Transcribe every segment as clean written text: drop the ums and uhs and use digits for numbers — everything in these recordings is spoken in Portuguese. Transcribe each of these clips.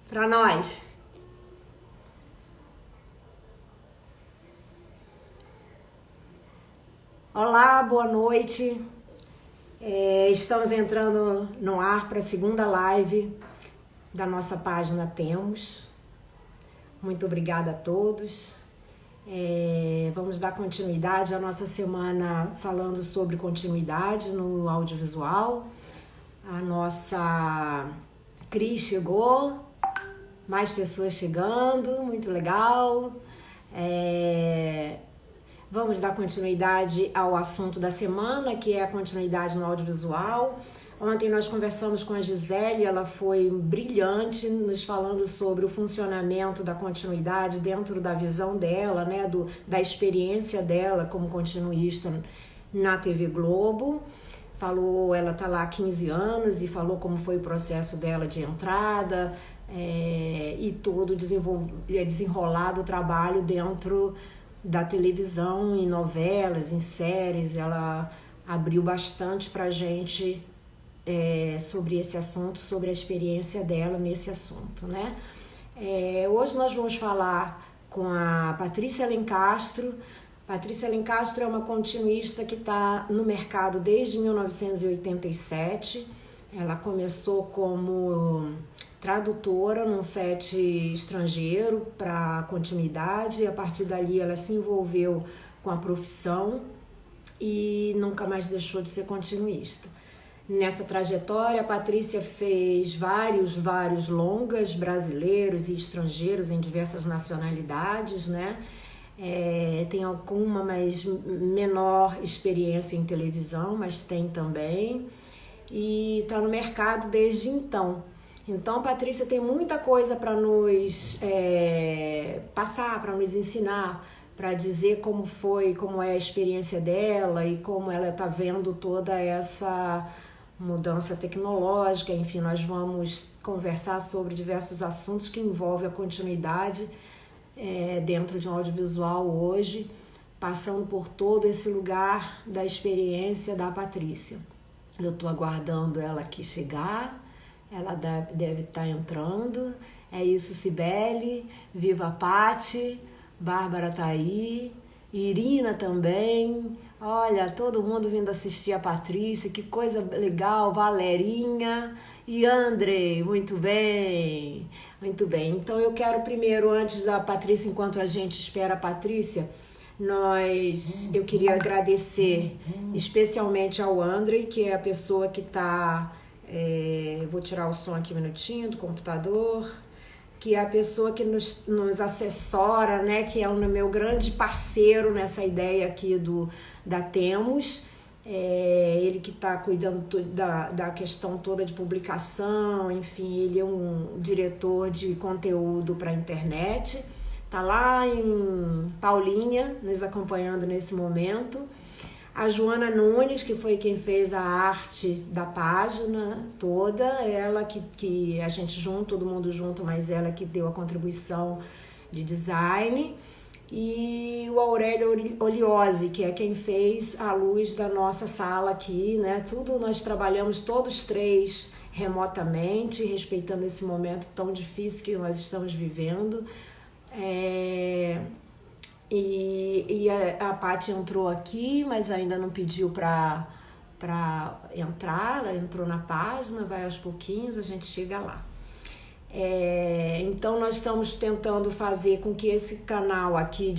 para nós. Olá, boa noite. Estamos entrando no ar para a segunda live da nossa página Temos. Muito obrigada a todos. Vamos dar continuidade à nossa semana falando sobre continuidade no audiovisual. A nossa Cris chegou, mais pessoas chegando, muito legal. Vamos dar continuidade ao assunto da semana, que é a continuidade no audiovisual. Ontem nós conversamos com a Gisele, ela foi brilhante nos falando sobre o funcionamento da continuidade dentro da visão dela, né, da experiência dela como continuista na TV Globo. Falou, ela está lá há 15 anos e falou como foi o processo dela de entrada e todo desenrolado o trabalho dentro da televisão, em novelas, em séries. Ela abriu bastante para a gente sobre esse assunto, sobre a experiência dela nesse assunto, né? Hoje nós vamos falar com a Patrícia Lencastro. Patrícia Lencastro é uma continuista que está no mercado desde 1987. Ela começou como tradutora num set estrangeiro para continuidade, e a partir dali ela se envolveu com a profissão e nunca mais deixou de ser continuista. Nessa trajetória, a Patrícia fez vários longas brasileiros e estrangeiros em diversas nacionalidades, né? Tem alguma mais menor experiência em televisão, mas tem também, e está no mercado desde então. Então, a Patrícia tem muita coisa para nos passar, para nos ensinar, para dizer como foi, como é a experiência dela e como ela está vendo toda essa mudança tecnológica. Enfim, nós vamos conversar sobre diversos assuntos que envolvem a continuidade dentro de um audiovisual hoje, passando por todo esse lugar da experiência da Patrícia. Eu estou aguardando ela aqui chegar. Ela deve estar entrando. É isso, Cibele. Viva Pati. Bárbara tá aí. Irina também. Olha, todo mundo vindo assistir a Patrícia. Que coisa legal. Valerinha e Andrei. Muito bem. Muito bem. Então eu quero primeiro, antes da Patrícia, enquanto a gente espera a Patrícia, eu queria agradecer especialmente ao Andrei, que é a pessoa que está... vou tirar o som aqui um minutinho do computador, que é a pessoa que nos assessora, né, que é o meu grande parceiro nessa ideia aqui da Temos. Ele que está cuidando da questão toda de publicação, enfim, ele é um diretor de conteúdo para a internet, está lá em Paulinha, nos acompanhando nesse momento. A Joana Nunes, que foi quem fez a arte da página toda, ela que a gente junto, todo mundo junto, mas ela que deu a contribuição de design. E o Aurélio Oliose, que é quem fez a luz da nossa sala aqui, né? Tudo nós trabalhamos todos três remotamente, respeitando esse momento tão difícil que nós estamos vivendo. E a Paty entrou aqui, mas ainda não pediu para entrar. Ela entrou na página, vai aos pouquinhos, a gente chega lá. Então nós estamos tentando fazer com que esse canal aqui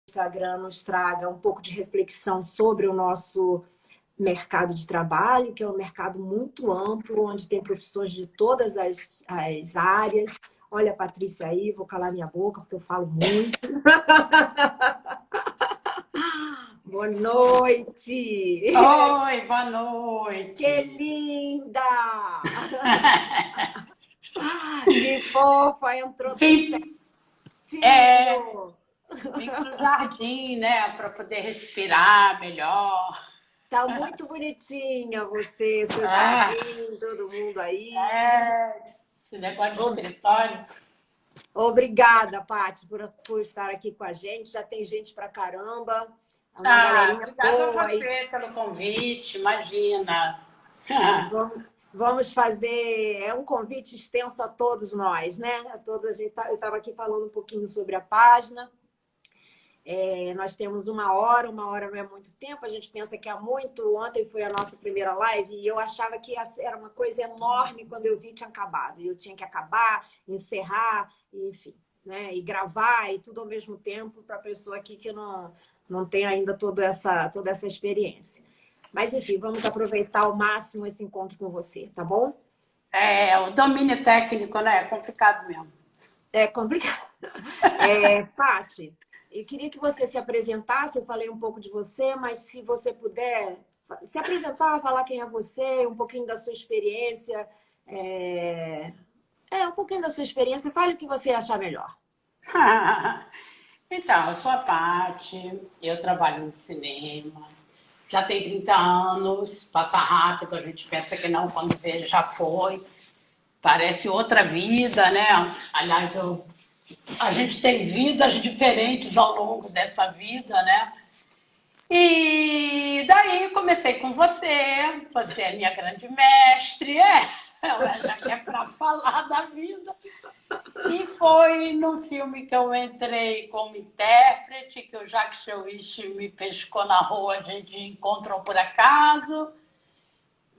Instagram nos traga um pouco de reflexão sobre o nosso mercado de trabalho, que é um mercado muito amplo, onde tem profissões de todas as áreas. Olha a Patrícia aí, vou calar minha boca porque eu falo muito. Boa noite! Oi, boa noite! Que linda! Que fofa! Entrou Vim, certinho! vim pro jardim, né, para poder respirar melhor. Tá muito bonitinha você, seu jardim, todo mundo aí. Esse negócio de escritório. Obrigada, Paty, por estar aqui com a gente. Já tem gente pra caramba. Uma galerinha Obrigada a boa aí. você pelo convite, imagina. Vamos fazer é um convite extenso a todos nós, né? A todos, eu estava aqui falando um pouquinho sobre a página. Nós temos uma hora não é muito tempo, a gente pensa que é muito. Ontem foi a nossa primeira live e eu achava que era uma coisa enorme quando eu vi tinha acabado. E eu tinha que acabar, encerrar, enfim, né? E gravar e tudo ao mesmo tempo para a pessoa aqui que não tem ainda toda essa experiência. Mas, enfim, vamos aproveitar ao máximo esse encontro com você, tá bom? O domínio técnico, né? É complicado mesmo. É complicado. Paty, eu queria que você se apresentasse, eu falei um pouco de você, mas se você puder se apresentar, falar quem é você, um pouquinho da sua experiência, um pouquinho da sua experiência, fale o que você achar melhor. Então, eu sou a Paty, eu trabalho no cinema, já tem 30 anos, passa rápido, a gente pensa que não, quando vê já foi. Parece outra vida, né? Aliás, a gente tem vidas diferentes ao longo dessa vida, né? E daí comecei com você é minha grande mestre, já que é para falar da vida. E foi no filme que eu entrei como intérprete, que o Jacques Cherish me pescou na rua, a gente encontrou por acaso.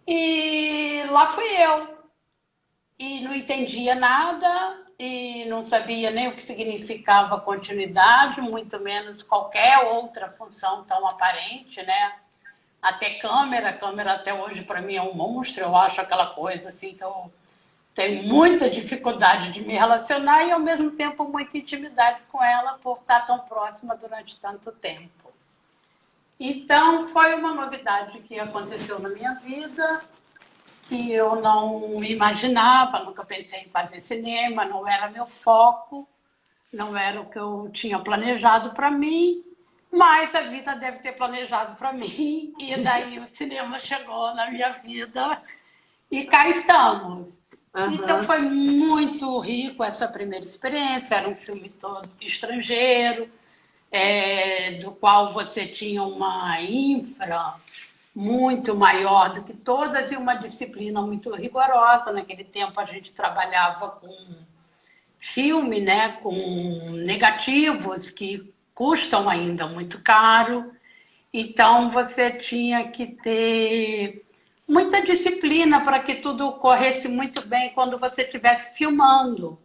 E lá fui eu. E não entendia nada, e não sabia nem o que significava continuidade, muito menos qualquer outra função tão aparente, né? Até câmera até hoje para mim é um monstro, eu acho aquela coisa assim que eu tenho muita dificuldade de me relacionar e ao mesmo tempo muita intimidade com ela por estar tão próxima durante tanto tempo. Então foi uma novidade que aconteceu na minha vida, que eu não imaginava, nunca pensei em fazer cinema, não era meu foco, não era o que eu tinha planejado para mim, mas a vida deve ter planejado para mim, e daí o cinema chegou na minha vida e cá estamos. Uhum. Então foi muito rico essa primeira experiência, era um filme todo estrangeiro, do qual você tinha uma infra muito maior do que todas e uma disciplina muito rigorosa. Naquele tempo a gente trabalhava com filme, né, com negativos que custam ainda muito caro. Então você tinha que ter muita disciplina para que tudo corresse muito bem quando você estivesse filmando,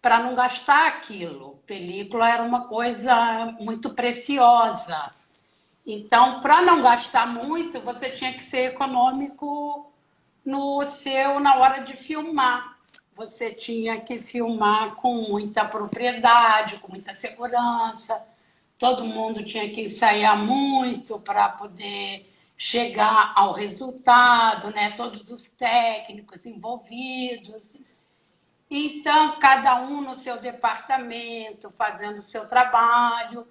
para não gastar aquilo. Película era uma coisa muito preciosa. Então, para não gastar muito, você tinha que ser econômico na hora de filmar. Você tinha que filmar com muita propriedade, com muita segurança. Todo mundo tinha que ensaiar muito para poder chegar ao resultado, né? Todos os técnicos envolvidos. Então, cada um no seu departamento, fazendo o seu trabalho,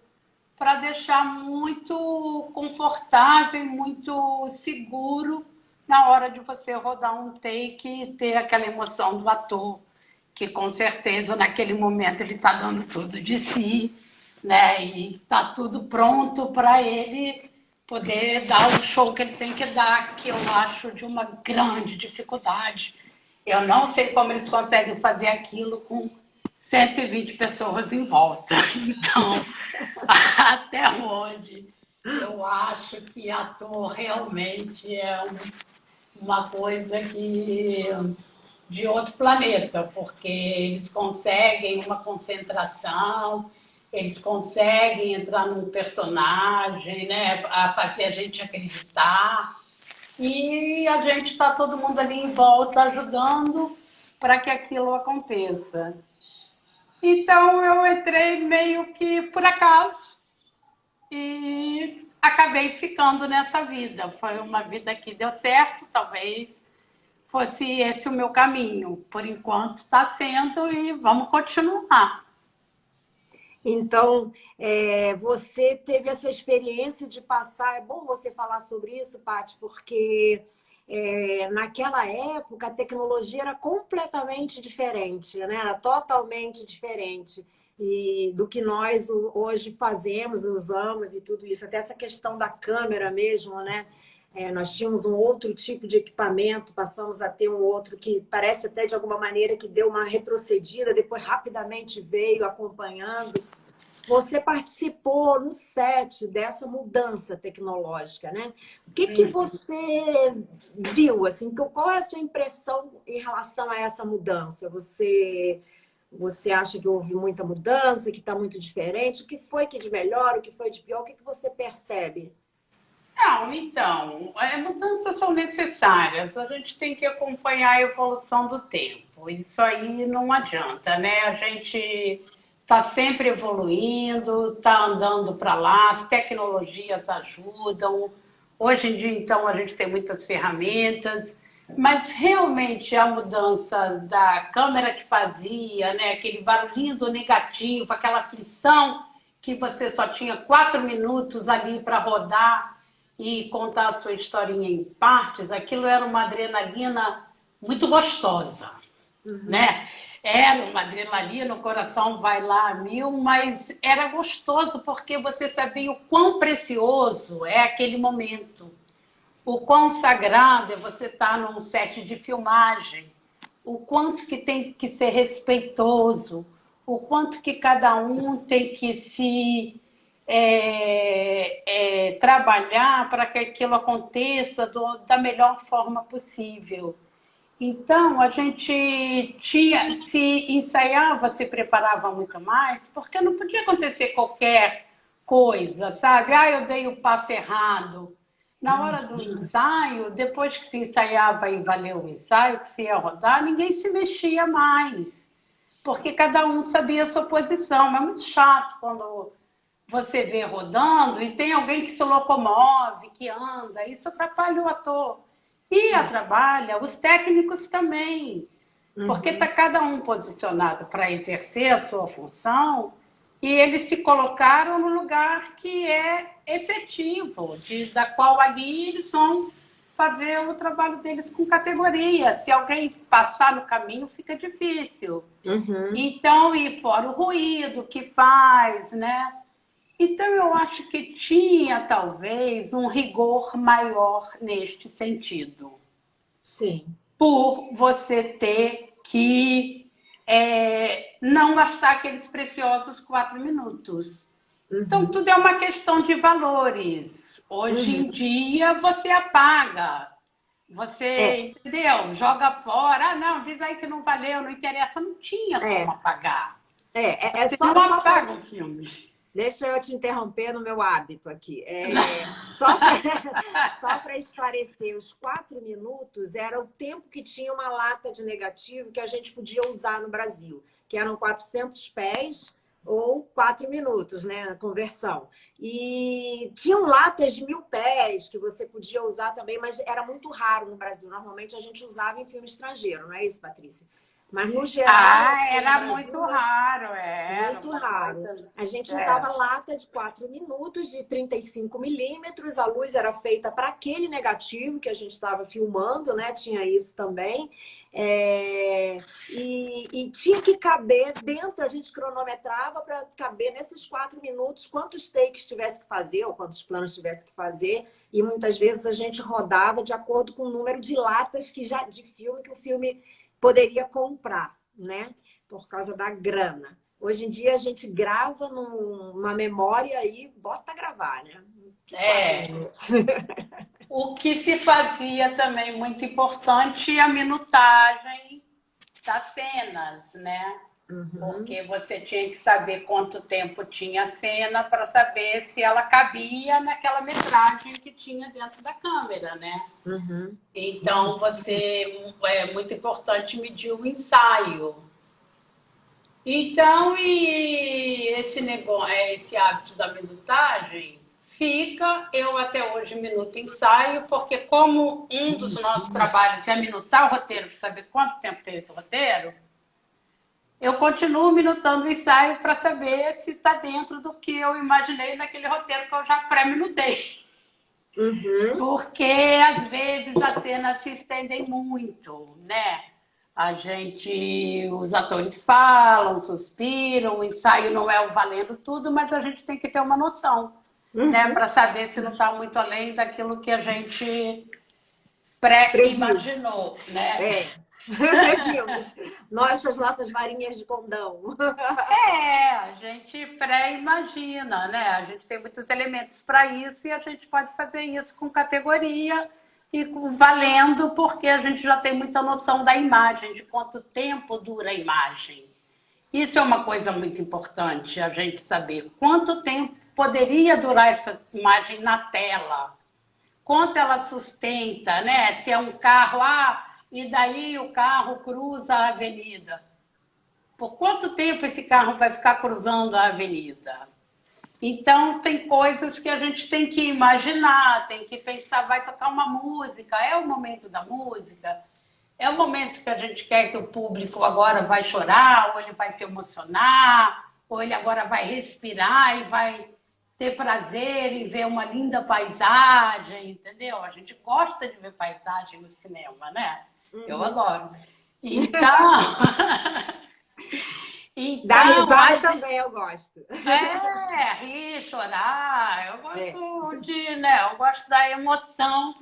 para deixar muito confortável, muito seguro na hora de você rodar um take e ter aquela emoção do ator, que com certeza naquele momento ele está dando tudo de si, né? E está tudo pronto para ele poder dar o show que ele tem que dar, que eu acho de uma grande dificuldade. Eu não sei como eles conseguem fazer aquilo com 120 pessoas em volta. Então, até hoje, eu acho que ator realmente é uma coisa de outro planeta, porque eles conseguem uma concentração, eles conseguem entrar num personagem, né, a fazer a gente acreditar, e a gente está todo mundo ali em volta ajudando para que aquilo aconteça. Então eu entrei meio que por acaso e acabei ficando nessa vida. Foi uma vida que deu certo, talvez fosse esse o meu caminho. Por enquanto está sendo e vamos continuar. Então, você teve essa experiência de passar... É bom você falar sobre isso, Paty, porque naquela época a tecnologia era completamente diferente, né? Era totalmente diferente do que nós hoje fazemos, usamos e tudo isso. Até essa questão da câmera mesmo, né? Nós tínhamos um outro tipo de equipamento, passamos a ter um outro que parece até de alguma maneira que deu uma retrocedida, depois rapidamente veio acompanhando. Você participou no set dessa mudança tecnológica, né? O que que você viu, assim? Qual é a sua impressão em relação a essa mudança? Você acha que houve muita mudança, que está muito diferente? O que foi que de melhor, o que foi de pior? O que que você percebe? Não, então, mudanças são necessárias. A gente tem que acompanhar a evolução do tempo. Isso aí não adianta, né? A gente está sempre evoluindo, está andando para lá, as tecnologias ajudam. Hoje em dia, então, a gente tem muitas ferramentas, mas realmente a mudança da câmera que fazia, né? Aquele barulhinho do negativo, aquela aflição que você só tinha 4 minutos ali para rodar e contar a sua historinha em partes, aquilo era uma adrenalina muito gostosa, né? Era uma adrenalina, o coração vai lá a mil, mas era gostoso porque você sabia o quão precioso é aquele momento, o quão sagrado é você estar num set de filmagem, o quanto que tem que ser respeitoso, o quanto que cada um tem que se trabalhar para que aquilo aconteça da melhor forma possível. Então, a gente se ensaiava, se preparava muito mais, porque não podia acontecer qualquer coisa, sabe? Ah, eu dei o passo errado. Na hora do ensaio, depois que se ensaiava e valeu o ensaio, que se ia rodar, ninguém se mexia mais, porque cada um sabia a sua posição. É muito chato quando você vê rodando e tem alguém que se locomove, que anda, isso atrapalha o ator. E atrapalha os técnicos também, porque está cada um posicionado para exercer a sua função e eles se colocaram no lugar que é efetivo, da qual ali eles vão fazer o trabalho deles com categoria. Se alguém passar no caminho, fica difícil. Então, e fora o ruído que faz, né? Então, eu acho que tinha, talvez, um rigor maior neste sentido. Sim. Por você ter que não gastar aqueles preciosos 4 minutos. Então, tudo é uma questão de valores. Hoje em dia, você apaga. Você, entendeu? Joga fora. Ah, não, diz aí que não valeu, não interessa. Não tinha como apagar. Você Só, não apaga um filme. deixa eu te interromper no meu hábito aqui. Só para esclarecer, os 4 minutos era o tempo que tinha uma lata de negativo que a gente podia usar no Brasil, que eram 400 pés ou 4 minutos, né? A conversão. E tinham latas de 1.000 pés que você podia usar também, mas era muito raro no Brasil. Normalmente a gente usava em filme estrangeiro, não é isso, Patrícia? Mas, no geral, Era muito raro, muito raro. A gente usava lata de 4 minutos, de 35 milímetros. A luz era feita para aquele negativo que a gente estava filmando, né? Tinha isso também. E tinha que caber dentro, a gente cronometrava para caber nesses 4 minutos quantos takes tivesse que fazer ou quantos planos tivesse que fazer. E muitas vezes a gente rodava de acordo com o número de latas de filme que o filme poderia comprar, né? Por causa da grana. Hoje em dia a gente grava numa memória e bota a gravar, né? O que se fazia também muito importante é a minutagem das cenas, né? Porque você tinha que saber quanto tempo tinha a cena para saber se ela cabia naquela metragem que tinha dentro da câmera, né? Então, é muito importante medir o ensaio. Então, e esse hábito da minutagem fica, eu até hoje minuto ensaio, porque como um dos nossos trabalhos é minutar o roteiro, para saber quanto tempo tem esse roteiro, eu continuo minutando o ensaio para saber se está dentro do que eu imaginei naquele roteiro que eu já pré-minutei. Porque, às vezes, as cenas se estendem muito, né? Os atores falam, suspiram, o ensaio não é o valendo tudo, mas a gente tem que ter uma noção né, Uhum. para saber se não está muito além daquilo que a gente Previu. pré-imaginou, né? É. Previmos. Nós com as nossas varinhas de condão. É, a gente pré-imagina, né? A gente tem muitos elementos para isso e a gente pode fazer isso com categoria e valendo, porque a gente já tem muita noção da imagem, de quanto tempo dura a imagem. Isso é uma coisa muito importante, a gente saber quanto tempo poderia durar essa imagem na tela, quanto ela sustenta, né? Se é um carro, e daí o carro cruza a avenida. Por quanto tempo esse carro vai ficar cruzando a avenida? Então, tem coisas que a gente tem que imaginar, tem que pensar, vai tocar uma música, é o momento da música, é o momento que a gente quer que o público agora vai chorar, ou ele vai se emocionar, ou ele agora vai respirar e vai ter prazer em ver uma linda paisagem, entendeu? A gente gosta de ver paisagem no cinema, né? Eu Uhum. adoro. Então, Dar então, risada também eu gosto. rir, chorar, eu É. gosto de, né? Eu gosto da emoção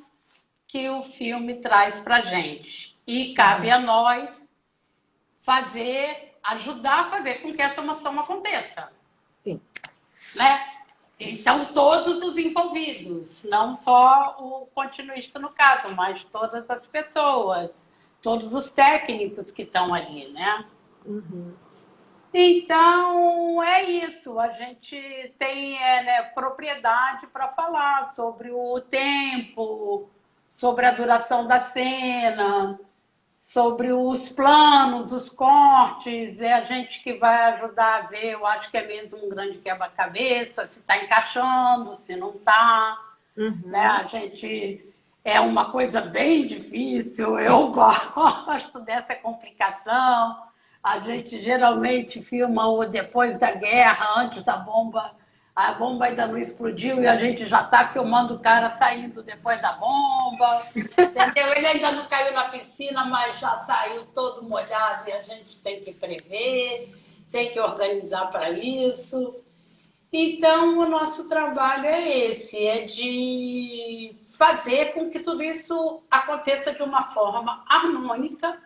que o filme traz pra gente. E cabe Uhum. a nós fazer, ajudar a fazer com que essa emoção aconteça, Sim. né? Então, todos os envolvidos, não só o continuista no caso, mas todas as pessoas, todos os técnicos que estão ali, né? Uhum. Então, é isso. A gente tem né, propriedade para falar sobre o tempo, sobre a duração da cena, sobre os planos, os cortes. É a gente que vai ajudar a ver. Eu acho que é mesmo um grande quebra-cabeça, se está encaixando, se não está. Né? A Uhum. gente é uma coisa bem difícil, eu gosto dessa complicação. A gente geralmente filma o depois da guerra, antes da bomba. A bomba ainda não explodiu e a gente já está filmando o cara saindo depois da bomba. Entendeu? Ele ainda não caiu na piscina, mas já saiu todo molhado e a gente tem que prever, tem que organizar para isso. Então, o nosso trabalho é esse, é de fazer com que tudo isso aconteça de uma forma harmônica,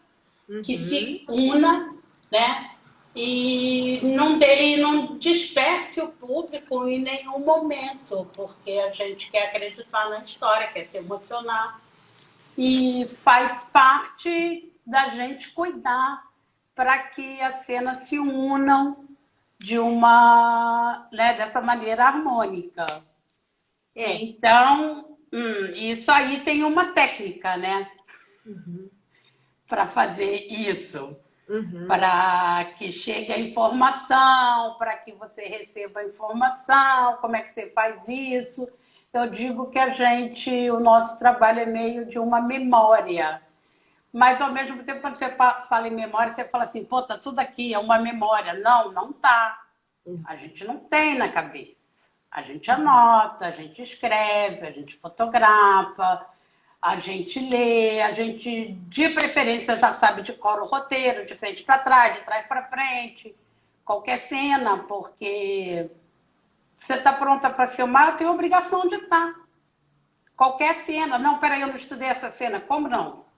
que Uhum. se una, né? E não disperse o público em nenhum momento, porque a gente quer acreditar na história, quer se emocionar. E faz parte da gente cuidar para que as cenas se unam de uma, né, dessa maneira harmônica. É. Então, isso aí tem uma técnica, né, Uhum. para fazer isso, Uhum. para que chegue a informação, para que você receba a informação, como é que você faz isso. Eu digo que o nosso trabalho é meio de uma memória. Mas ao mesmo tempo, quando você fala em memória, você fala assim, pô, tá tudo aqui, é uma memória. Não, não tá. A gente não tem na cabeça. A gente anota, a gente escreve, a gente fotografa, a gente lê, a gente, de preferência, já sabe de cor o roteiro, de frente para trás, de trás para frente, qualquer cena, porque você está pronta para filmar, eu tenho a obrigação de estar. Qualquer cena. Não, peraí, eu não estudei essa cena. Como não?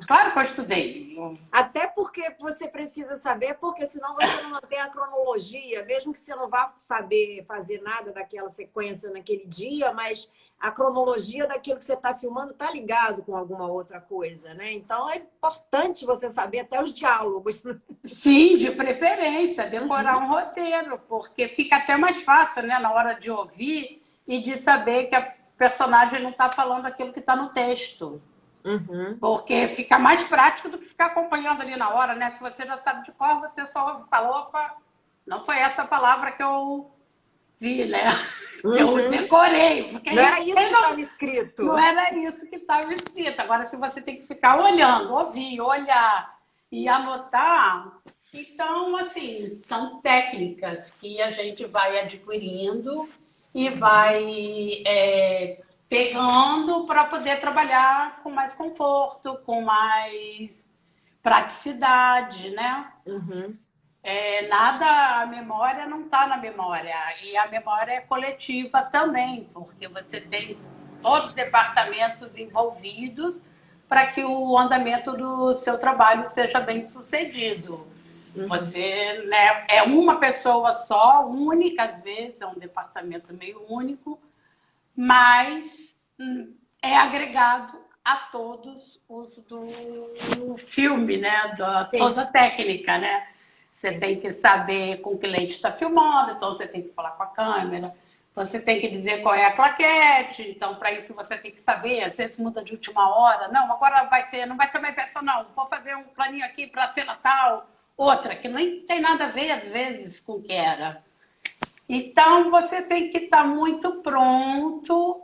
Claro que eu estudei. Até porque você precisa saber, porque senão você não mantém a cronologia, mesmo que você não vá saber fazer nada daquela sequência naquele dia, mas a cronologia daquilo que você está filmando está ligado com alguma outra coisa, né? Então é importante você saber até os diálogos. Sim, de preferência, decorar um roteiro, porque fica até mais fácil, né, na hora de ouvir e de saber que a personagem não está falando aquilo que está no texto. Uhum. Porque fica mais prático do que ficar acompanhando ali na hora, né? Se você já sabe de cor, você só ouve e fala, opa, não foi essa palavra que eu vi, né? Que eu Uhum. decorei. Não era isso Quem que não, estava escrito. não era isso que estava escrito. Agora, se você tem que ficar olhando, ouvir, olhar e anotar, então, assim, são técnicas que a gente vai adquirindo e vai pegando para poder trabalhar com mais conforto, com mais praticidade, né? Uhum. Nada, a memória não está na memória. E a memória é coletiva também, porque você tem todos os departamentos envolvidos para que o andamento do seu trabalho seja bem sucedido. Você, né, é uma pessoa só, única às vezes, é um departamento meio único, mas é agregado a todos os do filme, né? Toda a técnica, né? Você tem que saber com que lente está filmando, então você tem que falar com a câmera, você tem que dizer qual é a claquete, então para isso você tem que saber, às vezes muda de última hora, não, agora não vai ser mais essa não, vou fazer um planinho aqui para a cena tal, outra, que nem tem nada a ver às vezes com o que era. Então você tem que estar muito pronto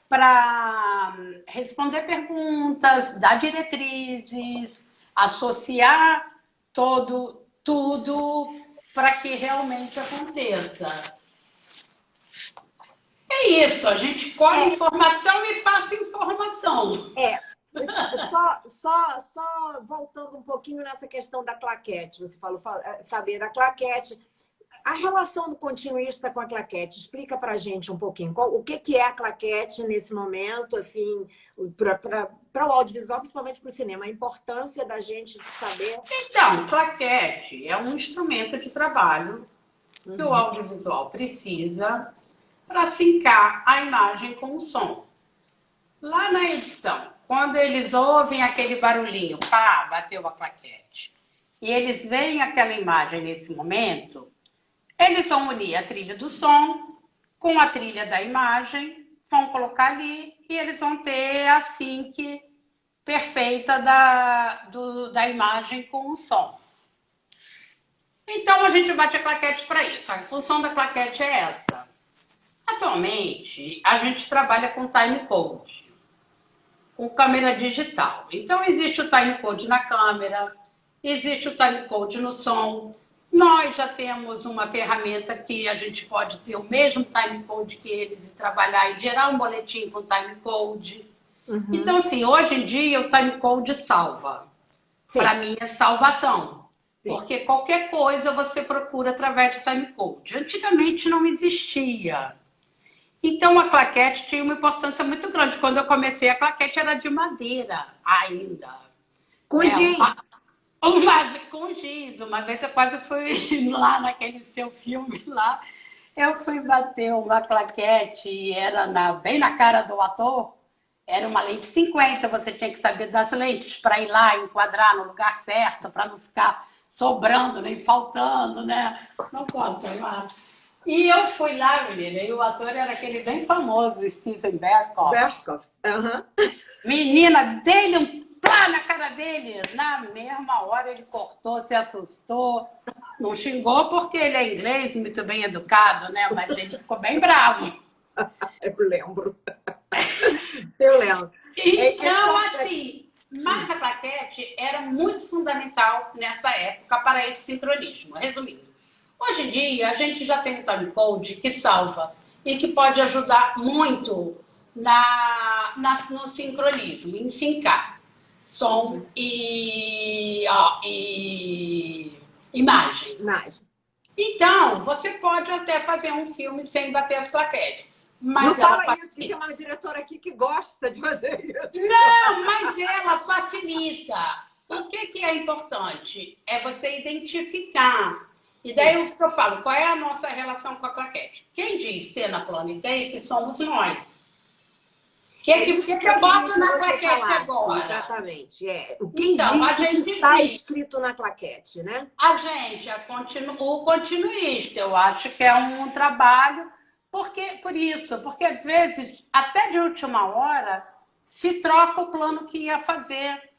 para responder perguntas, dar diretrizes, associar tudo para que realmente aconteça. É isso, a gente colhe informação e faça informação. Só voltando um pouquinho nessa questão da claquete, você falou saber da claquete. A relação do continuista com a claquete, explica para a gente um pouquinho. O que é a claquete nesse momento, assim, para o audiovisual, principalmente para o cinema, a importância da gente saber. Então, claquete é um instrumento de trabalho que o audiovisual precisa para sincar a imagem com o som. Lá na edição, quando eles ouvem aquele barulhinho, pá, bateu a claquete, e eles veem aquela imagem nesse momento, eles vão unir a trilha do som com a trilha da imagem, vão colocar ali e eles vão ter a sync perfeita da imagem com o som. Então a gente bate a claquete para isso. A função da claquete é essa. Atualmente, a gente trabalha com timecode, com câmera digital. Então existe o timecode na câmera, existe o timecode no som. Nós já temos uma ferramenta que a gente pode ter o mesmo timecode que eles e trabalhar e gerar um boletim com timecode. Então, assim, hoje em dia o timecode salva. Para mim é salvação. Sim. Porque qualquer coisa você procura através do timecode. Antigamente não existia. Então a claquete tinha uma importância muito grande. Quando eu comecei, a claquete era de madeira ainda. Com giz. Com giz. Uma vez eu quase fui lá naquele seu filme lá. Eu fui bater uma claquete e era bem na cara do ator. Era uma lente 50, você tinha que saber das lentes para ir lá enquadrar no lugar certo, para não ficar sobrando nem faltando, né? Não conta, mas... E eu fui lá, menina, e o ator era aquele bem famoso, Steven Berkoff. Berkoff, Menina, dele um plá na cara dele. Na mesma hora ele cortou, se assustou. Não xingou porque ele é inglês, muito bem educado, né? Mas ele ficou bem bravo. Eu lembro. Eu lembro. Então, assim, mas a claquete era muito fundamental nessa época para esse sincronismo. Resumindo. Hoje em dia, a gente já tem um timecode que salva e que pode ajudar muito no sincronismo, em sincar som e imagem. Então, você pode até fazer um filme sem bater as claquetes. Mas não fala isso, que tem uma diretora aqui que gosta de fazer isso. Não, mas ela facilita. O que é importante? É você identificar. E daí o que eu falo, qual é a nossa relação com a claquete? Quem diz cena, plano e take somos nós. O que eu boto na claquete agora? Exatamente. Quem diz que está escrito na claquete, né? A gente, o continuista, eu acho que é um trabalho, porque às vezes, até de última hora, se troca o plano que ia fazer.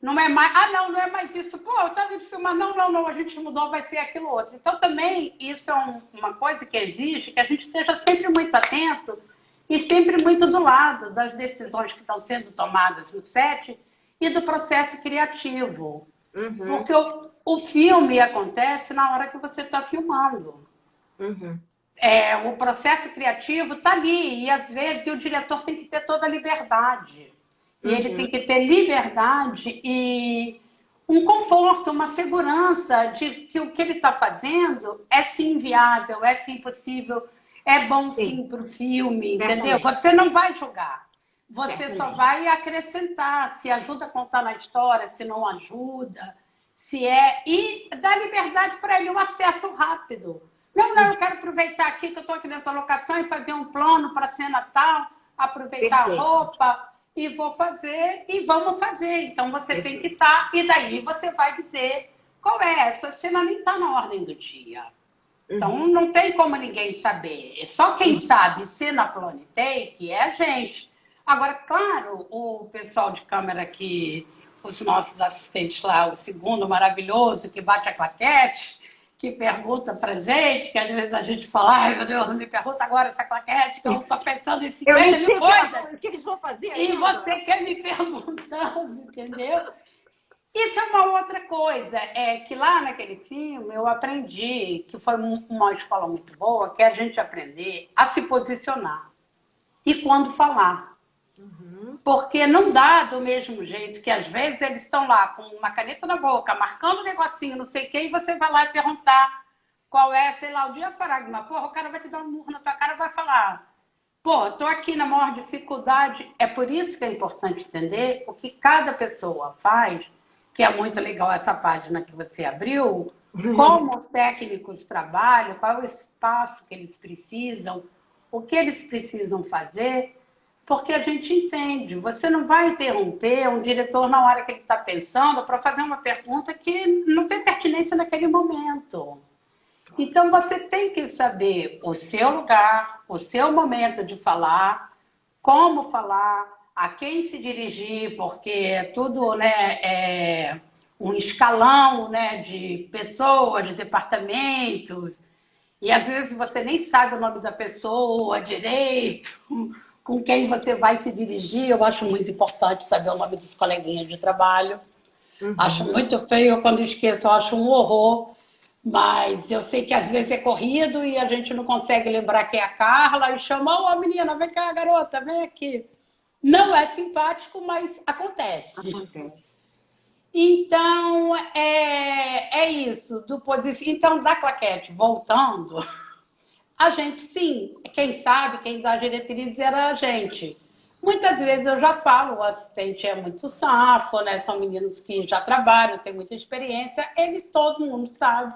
Não é mais, não é mais isso. Pô, eu estava indo filmar, não, a gente mudou, vai ser aquilo outro. Então também isso é uma coisa que exige que a gente esteja sempre muito atento e sempre muito do lado das decisões que estão sendo tomadas no set e do processo criativo. Porque o filme acontece na hora que você está filmando. O processo criativo está ali e às vezes o diretor tem que ter toda a liberdade. E ele tem que ter liberdade e um conforto, uma segurança de que o que ele está fazendo é sim viável, é sim possível, é bom sim Sim, para o filme, entendeu? certamente. Você não vai julgar, você só Certamente. vai acrescentar se ajuda a contar na história, se não ajuda, se é. E dá liberdade para ele, um acesso rápido. Não, não, eu quero aproveitar aqui que eu estou aqui nessa locação e fazer um plano para a cena tal, aproveitar a Perfeito. roupa e vou fazer e vamos fazer. Então você tem que Perfeito. estar, e daí você vai dizer qual é. Essa cena nem está na ordem do dia. Então Uhum. não tem como ninguém saber. Só quem Uhum. sabe cena plone take é a gente. Agora, claro, o pessoal de câmera que os nossos assistentes lá, o segundo maravilhoso que bate a claquete, que pergunta pra gente, que às vezes a gente fala, ai meu Deus, não me pergunta agora essa claquete, que eu estou pensando em Eu nem 50 mil sei coisas. o que eles vão fazer E ainda. você quer me perguntando, entendeu? Isso é uma outra coisa, é que lá naquele filme eu aprendi, que foi uma escola muito boa, que é a gente aprender a se posicionar e quando falar. Uhum. Porque não dá do mesmo jeito que às vezes eles estão lá com uma caneta na boca, marcando um negocinho, não sei o quê, e você vai lá e perguntar qual é, sei lá, o diafragma. Porra, o cara vai te dar um murro na tua cara e vai falar. Pô, estou aqui na maior dificuldade. É por isso que é importante entender o que cada pessoa faz, que é muito legal essa página que você abriu, como os técnicos trabalham, qual é o espaço que eles precisam, o que eles precisam fazer, porque a gente entende. Você não vai interromper um diretor na hora que ele está pensando para fazer uma pergunta que não tem pertinência naquele momento. Então você tem que saber o seu lugar, o seu momento de falar, como falar, a quem se dirigir, porque é tudo, né, é um escalão, né, de pessoas, de departamentos, e às vezes você nem sabe o nome da pessoa direito, com quem você vai se dirigir. Eu acho muito importante saber o nome dos coleguinhas de trabalho. Acho Uhum. muito feio quando esqueço, eu acho um horror. Mas eu sei que às vezes é corrido e a gente não consegue lembrar quem é a Carla e chama, ô menina, vem cá, garota, vem aqui. Não é simpático, mas acontece. Acontece. Então, é isso. Então, da claquete, voltando, a gente, sim, quem sabe, quem dá diretrizes era a gente. Muitas vezes eu já falo, o assistente é muito safo, né? São meninos que já trabalham, têm muita experiência, todo mundo sabe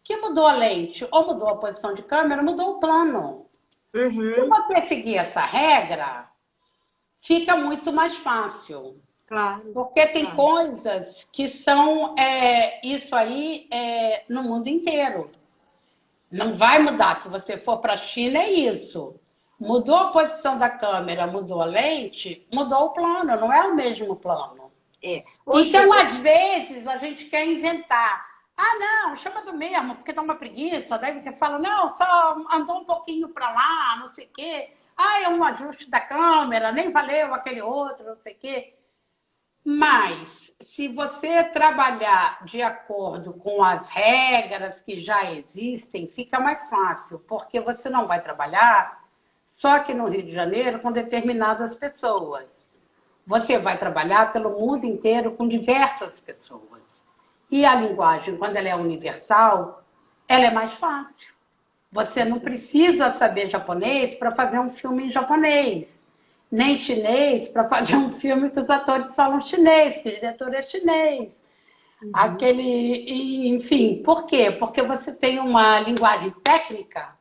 que mudou a lente, ou mudou a posição de câmera, mudou o plano. Se Uhum. você seguir essa regra, fica muito mais fácil. Claro, Porque tem claro. coisas que são isso aí no mundo inteiro. Não vai mudar. Se você for para a China, é isso. Mudou a posição da câmera, mudou a lente, mudou o plano, não é o mesmo plano. É. Hoje, Então, às vezes, a gente quer inventar. Ah, não, chama do mesmo, porque dá uma preguiça. Daí você fala, não, só andou um pouquinho para lá, não sei o quê. Ah, é um ajuste da câmera, nem valeu aquele outro, não sei o quê. Mas, se você trabalhar de acordo com as regras que já existem, fica mais fácil, porque você não vai trabalhar só aqui no Rio de Janeiro com determinadas pessoas. Você vai trabalhar pelo mundo inteiro com diversas pessoas. E a linguagem, quando ela é universal, ela é mais fácil. Você não precisa saber japonês para fazer um filme em japonês, nem chinês para fazer um filme que os atores falam chinês, que o diretor é chinês. uhum. Aquele, enfim, por quê? Porque você tem uma linguagem técnica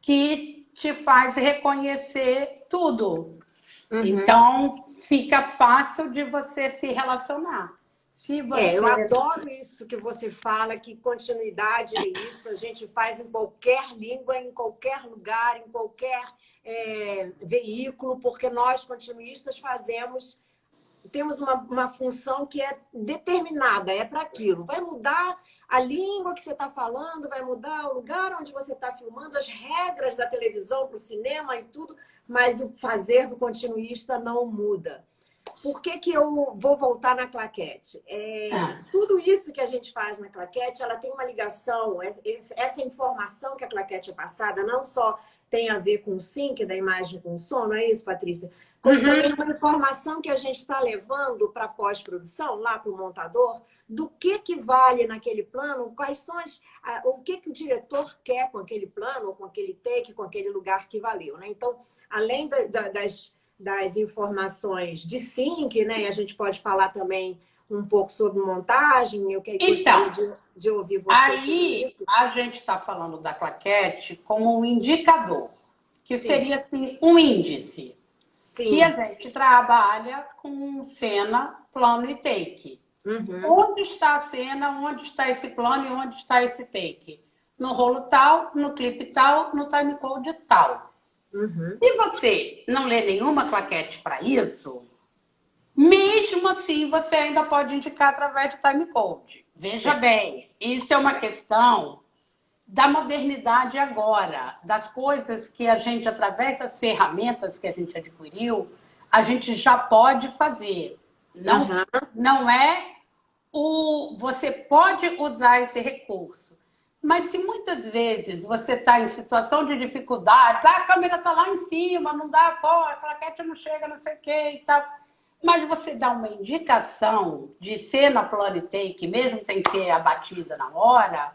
que te faz reconhecer tudo. Uhum. Então, fica fácil de você se relacionar. Se É, eu você. adoro isso que você fala, que continuidade é isso, a gente faz em qualquer língua, em qualquer lugar, em qualquer veículo, porque nós, continuistas, temos uma função que é determinada, é para aquilo. Vai mudar a língua que você está falando, vai mudar o lugar onde você está filmando, as regras da televisão para o cinema e tudo, mas o fazer do continuista não muda. Por que que eu vou voltar na claquete? Ah, Tudo isso que a gente faz na claquete, ela tem uma ligação, essa informação que a claquete é passada, não só tem a ver com o sync da imagem com o som, não é isso, Patrícia? como também uma informação que a gente está levando para a pós-produção, lá para o montador, do que vale naquele plano, quais são o que o diretor quer com aquele plano, ou com aquele take, com aquele lugar que valeu, né? Então, além das informações de sync, né? E a gente pode falar também um pouco sobre montagem, eu gostaria Então, de ouvir você sobre aí isso. a gente está falando da claquete como um indicador, que Sim, seria assim, um índice, que a sim. gente trabalha com cena, plano e take. Uhum, Onde está a cena, onde está esse plano e onde está esse take? No rolo tal, no clipe tal, no timecode tal. uhum. Se você não lê nenhuma claquete para isso, mesmo assim você ainda pode indicar através do timecode. Veja bem, isso é uma questão da modernidade agora, das coisas que a gente, através das ferramentas que a gente adquiriu, a gente já pode fazer. Não, Aham, não é você pode usar esse recurso. Mas se muitas vezes você está em situação de dificuldades, a câmera está lá em cima, não dá, pô, a claquete não chega, não sei o que e tal. Mas você dá uma indicação de cena plano e take, mesmo sem ser abatida na hora,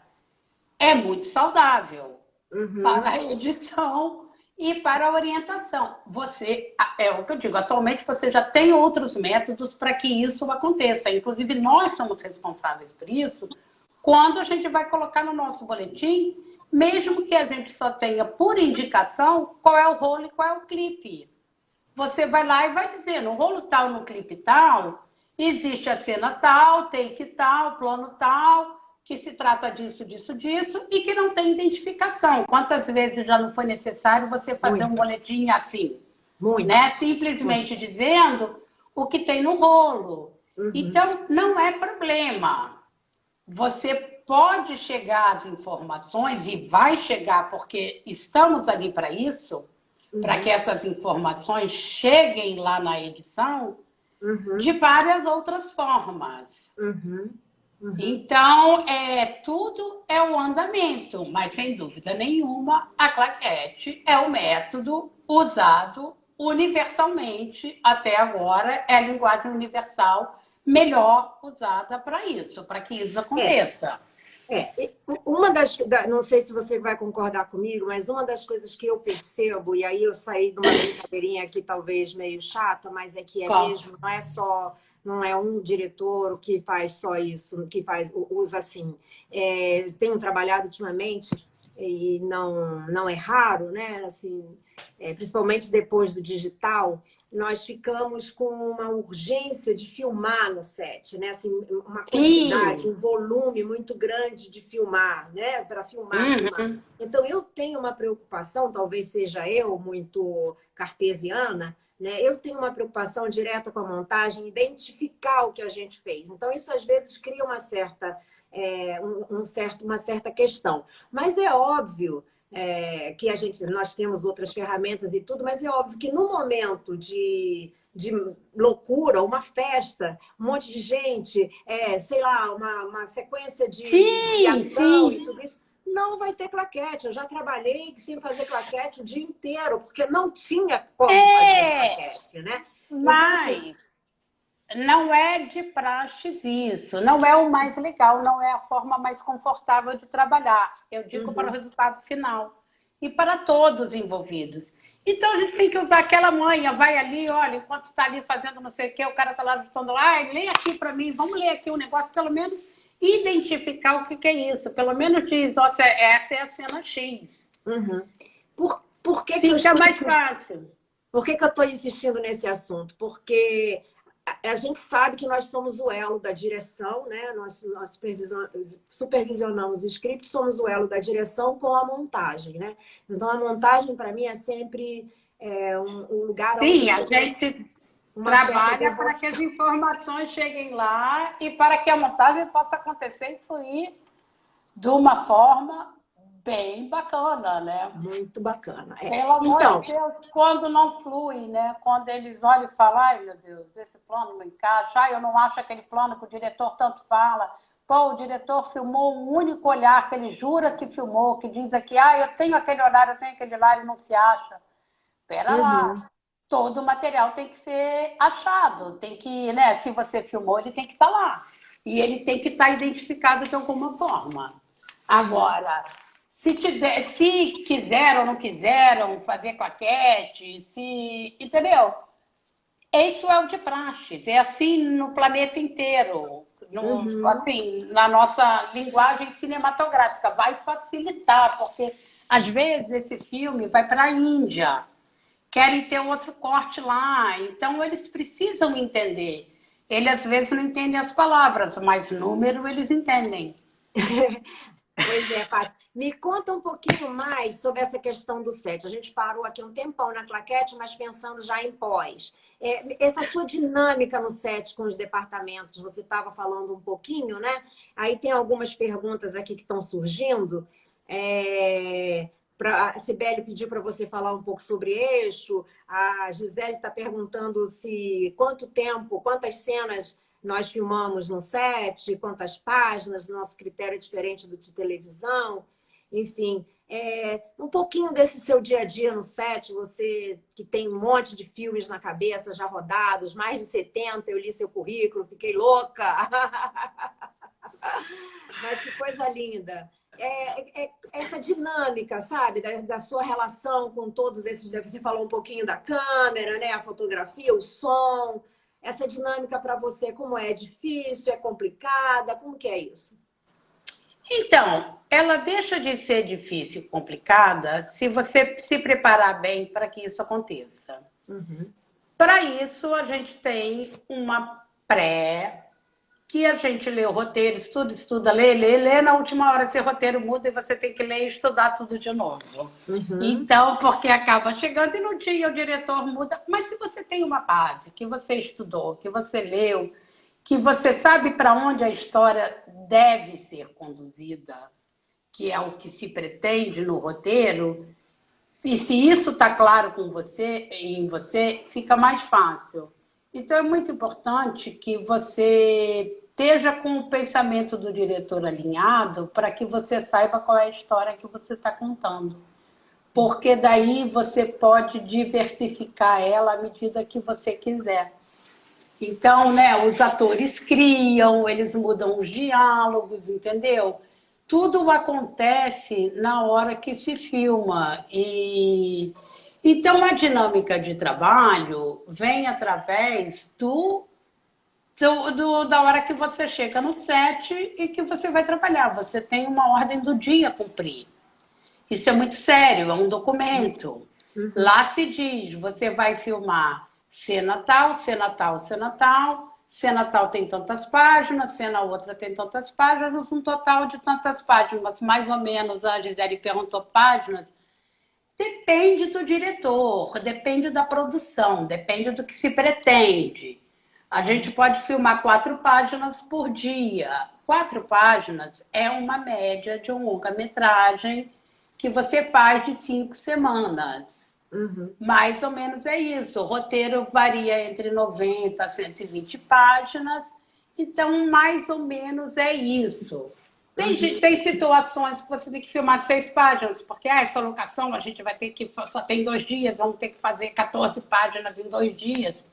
é muito saudável para uhum. a edição e para a orientação. Você, é o que eu digo, atualmente você já tem outros métodos para que isso aconteça. Inclusive, nós somos responsáveis por isso quando a gente vai colocar no nosso boletim, mesmo que a gente só tenha por indicação qual é o rolo e qual é o clipe. Você vai lá e vai dizer, no rolo tal, no clipe tal, existe a cena tal, take tal, plano tal, que se trata disso, disso, disso, e que não tem identificação. Quantas vezes já não foi necessário você fazer um Muitas, boletim assim, né? muitas, Simplesmente muitas. dizendo o que tem no rolo. Uhum, Então, não é problema. Você pode chegar às informações e vai chegar, porque estamos ali para isso, para que uhum, essas informações cheguem lá na edição de uhum, várias outras formas. uhum, uhum. Então, tudo é o andamento, mas sem dúvida nenhuma, a claquete é o método usado universalmente até agora, é a linguagem universal melhor usada para isso, para que isso É, aconteça. uma não sei se você vai concordar comigo, mas uma das coisas que eu percebo, e aí eu saí de uma brincadeirinha aqui talvez meio chata, mas é que é Qual? mesmo, não é um diretor que faz só isso, que usa assim. Tenho trabalhado ultimamente e não é raro, né? Assim, principalmente depois do digital, nós ficamos com uma urgência de filmar no set, né? Assim, uma quantidade, Sim. um volume muito grande de filmar, né? Para filmar, filmar. Uhum. Então, eu tenho uma preocupação, talvez seja eu muito cartesiana, né? Eu tenho uma preocupação direta com a montagem, identificar o que a gente fez. Então, isso às vezes cria uma certa questão. Mas é óbvio que nós temos outras ferramentas e tudo, mas é óbvio que no momento de loucura, uma festa, um monte de gente, sei lá, uma sequência de Sim, ação e sim. tudo isso, não vai ter claquete. Eu já trabalhei sem fazer claquete o dia inteiro, porque não tinha como fazer É, claquete, né? Então, assim, mas não é de praxes isso, não é o mais legal, não é a forma mais confortável de trabalhar. Eu digo para o uhum, resultado final e para todos os envolvidos. Então a gente tem que usar aquela manha, vai ali, olha, enquanto está ali fazendo não sei o quê, o cara está lá falando, lê aqui para mim, vamos ler aqui o negócio, pelo menos identificar o que é isso, pelo menos diz, ó, essa é a cena X. uhum. Por que que eu Fica estou mais insistindo? fácil. Por que que eu estou insistindo nesse assunto? Porque a gente sabe que nós somos o elo da direção, né? Nós supervisionamos o script, somos o elo da direção com a montagem, né? Então, a montagem, para mim, é sempre um lugar onde Sim, eu a tenho gente uma certa trabalha para que as devoção. informações cheguem lá e para que a montagem possa acontecer e fluir de uma forma bem bacana, né? Muito bacana. Pelo amor de Então, Deus, quando não flui, né? Quando eles olham e falam, ai meu Deus, esse plano não encaixa, ai, eu não acho aquele plano que o diretor tanto fala. Pô, o diretor filmou um único olhar que ele jura que filmou, que diz aqui, ah, eu tenho aquele horário, eu tenho aquele horário e não se acha. Pera uhum, lá, todo o material tem que ser achado, tem que, né, se você filmou, ele tem que estar lá. E ele tem que estar identificado de alguma forma. Agora, se quiseram ou não quiseram fazer claquete, entendeu? Isso é o de praxes, é assim no planeta inteiro. Assim, na nossa linguagem cinematográfica, vai facilitar, porque às vezes esse filme vai para a Índia, querem ter outro corte lá, então eles precisam entender. Eles às vezes não entendem as palavras, mas número eles entendem. Pois é, Paty. Me conta um pouquinho mais sobre essa questão do set. A gente parou aqui um tempão na claquete, mas pensando já em pós. Essa sua dinâmica no set com os departamentos, você estava falando um pouquinho, né? Aí tem algumas perguntas aqui que estão surgindo. A Cibele pediu para você falar um pouco sobre eixo. A Gisele está perguntando quanto tempo, quantas cenas nós filmamos no set, quantas páginas, nosso critério é diferente do de televisão. Enfim, um pouquinho desse seu dia a dia no set, você que tem um monte de filmes na cabeça já rodados, mais de 70, eu li seu currículo, fiquei louca. Mas que coisa linda. Essa dinâmica, sabe, da sua relação com todos esses... Você falou um pouquinho da câmera, né? A fotografia, o som. Essa dinâmica para você, como é? É difícil? É complicada? Como que é isso? Então, ela deixa de ser difícil e complicada se você se preparar bem para que isso aconteça. Para isso, a gente tem uma que a gente lê o roteiro, estuda, lê, na última hora esse roteiro muda e você tem que ler e estudar tudo de novo. Então, porque acaba chegando e no dia o diretor muda. Mas se você tem uma base, que você estudou, que você leu, que você sabe para onde a história deve ser conduzida, que é o que se pretende no roteiro, e se isso está claro em você, fica mais fácil. Então, é muito importante que você esteja com o pensamento do diretor alinhado para que você saiba qual é a história que você está contando. Porque daí você pode diversificar ela à medida que você quiser. Então, né, os atores criam, eles mudam os diálogos, entendeu? Tudo acontece na hora que se filma. Então, a dinâmica de trabalho vem através da hora que você chega no set e que você vai trabalhar. Você tem uma ordem do dia a cumprir. Isso é muito sério, é um documento. Lá se diz, você vai filmar cena tal, cena tal, cena tal. Cena tal tem tantas páginas, cena outra tem tantas páginas, um total de tantas páginas. Mais ou menos, a Gisele perguntou páginas. Depende do diretor, depende da produção, depende do que se pretende. A gente pode filmar 4 páginas por dia. 4 páginas é uma média de um longa-metragem que você faz de 5 semanas. Mais ou menos é isso. O roteiro varia entre 90 a 120 páginas. Então, mais ou menos é isso. Tem situações que você tem que filmar 6 páginas, porque essa locação a gente vai ter que... Só tem 2 dias, vamos ter que fazer 14 páginas em 2 dias.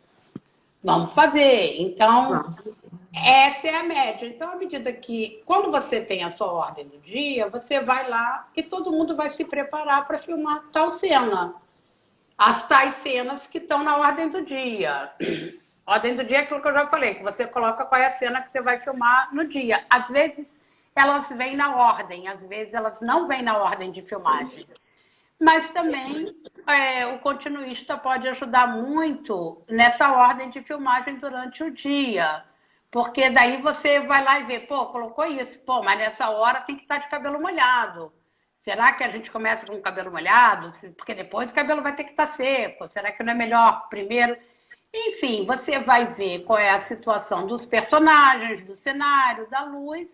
Vamos fazer. Então, essa é a média. Então, à medida que... Quando você tem a sua ordem do dia, você vai lá e todo mundo vai se preparar para filmar tal cena. As tais cenas que estão na ordem do dia. Ordem do dia é aquilo que eu já falei, que você coloca qual é a cena que você vai filmar no dia. Às vezes, elas vêm na ordem, às vezes elas não vêm na ordem de filmagem. Mas também o continuista pode ajudar muito nessa ordem de filmagem durante o dia. Porque daí você vai lá e vê, colocou isso, mas nessa hora tem que estar de cabelo molhado. Será que a gente começa com o cabelo molhado? Porque depois o cabelo vai ter que estar seco. Será que não é melhor primeiro? Enfim, você vai ver qual é a situação dos personagens, do cenário, da luz,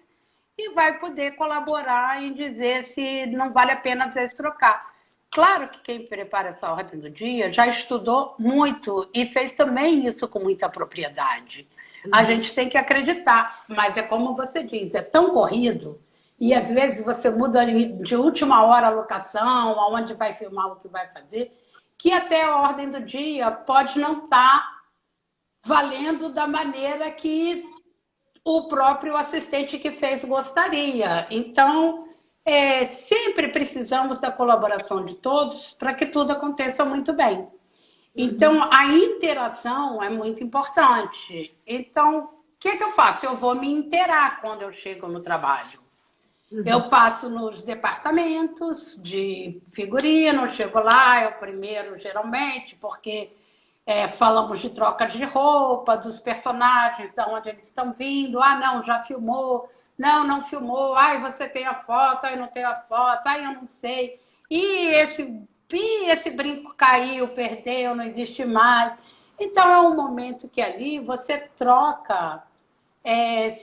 e vai poder colaborar em dizer se não vale a pena às vezes trocar. Claro que quem prepara essa ordem do dia já estudou muito e fez também isso com muita propriedade. A gente tem que acreditar, mas é como você diz, é tão corrido. E às vezes você muda de última hora a locação, aonde vai filmar, o que vai fazer. que até a ordem do dia pode não estar valendo da maneira que o próprio assistente que fez gostaria. Então, sempre precisamos da colaboração de todos para que tudo aconteça muito bem. Então, a interação é muito importante. Então, o que eu faço? Eu vou me inteirar quando eu chego no trabalho. Eu passo nos departamentos de figurino, chego lá, é o primeiro, geralmente, porque falamos de troca de roupa, dos personagens, de onde eles estão vindo. Ah, não, já filmou. Não, não filmou. Ai, você tem a foto, ai, não tenho a foto, ai, eu não sei. E esse brinco caiu, perdeu, não existe mais. Então, é um momento que ali você troca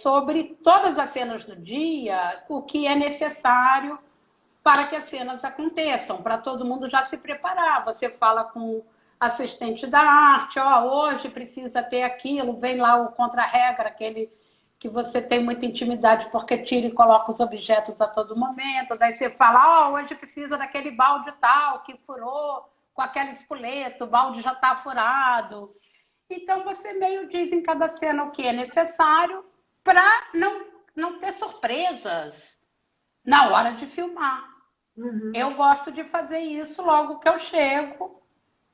sobre todas as cenas do dia, o que é necessário para que as cenas aconteçam, para todo mundo já se preparar. Você fala com o assistente da arte, hoje precisa ter aquilo, vem lá o contra-regra, aquele que você tem muita intimidade porque tira e coloca os objetos a todo momento. Daí você fala, hoje precisa daquele balde tal que furou com aquela espoleta, o balde já está furado. Então, você meio diz em cada cena o que é necessário para não ter surpresas na hora de filmar. Eu gosto de fazer isso logo que eu chego,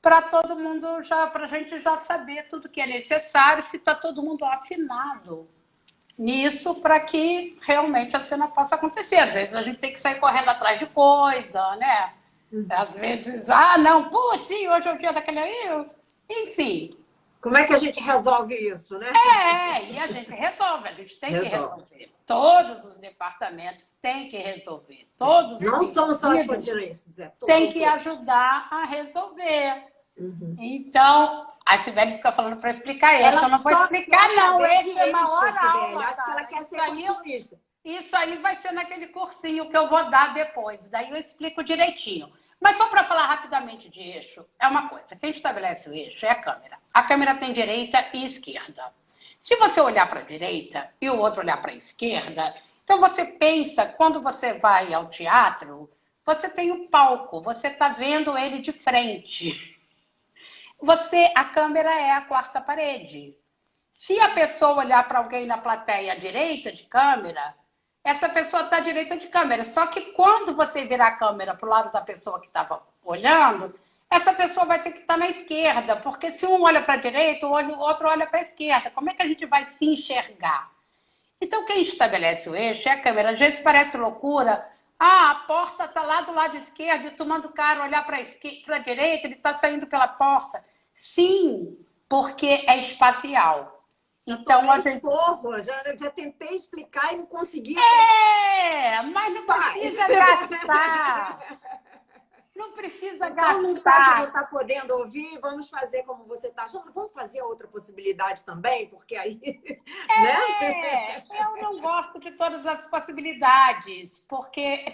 para todo mundo para a gente já saber tudo que é necessário, se está todo mundo afinado nisso, para que realmente a cena possa acontecer. Às vezes a gente tem que sair correndo atrás de coisa, né? Às vezes, não, putz, sim, hoje é o dia daquele aí. Enfim. Como é que a gente resolve isso, né? E a gente resolve, a gente tem que resolver. Todos os departamentos têm que resolver. Todos não somos só as continuistas. Tem que ajudar a resolver. Então, a Sibeli fica falando para explicar isso. Eu não vou explicar, não. Esse é a maior aula. Acho que ela quer ser continuista. Isso aí vai ser naquele cursinho que eu vou dar depois. Daí eu explico direitinho. Mas só para falar rapidamente de eixo, é uma coisa. Quem estabelece o eixo é a câmera. A câmera tem direita e esquerda. Se você olhar para a direita e o outro olhar para a esquerda, então você pensa, quando você vai ao teatro, você tem o palco, você está vendo ele de frente. A câmera é a quarta parede. Se a pessoa olhar para alguém na plateia à direita de câmera, essa pessoa está à direita de câmera. Só que quando você virar a câmera para o lado da pessoa que estava olhando, essa pessoa vai ter que estar na esquerda, porque se um olha para a direita, o outro olha para a esquerda. Como é que a gente vai se enxergar? Então, quem estabelece o eixo é a câmera. Às vezes parece loucura. A porta está lá do lado esquerdo e tu manda o cara olhar para a direita, ele está saindo pela porta. Sim, porque é espacial. Então, a gente... já tentei explicar e não consegui. Mas não precisa gastar. Não precisa gastar. Não sabe que está podendo ouvir, vamos fazer como você está achando. Vamos fazer outra possibilidade também, porque aí... né? Eu não gosto de todas as possibilidades, porque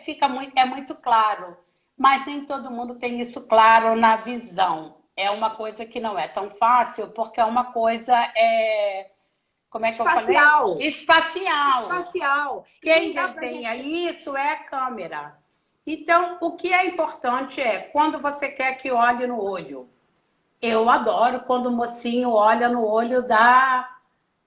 é muito claro. Mas nem todo mundo tem isso claro na visão. É uma coisa que não é tão fácil, porque é uma coisa... Como é que espacial. Eu falei? Espacial. Espacial. Quem desenha isso é a câmera. Então, o que é importante é quando você quer que olhe no olho. Eu adoro quando o mocinho olha no olho da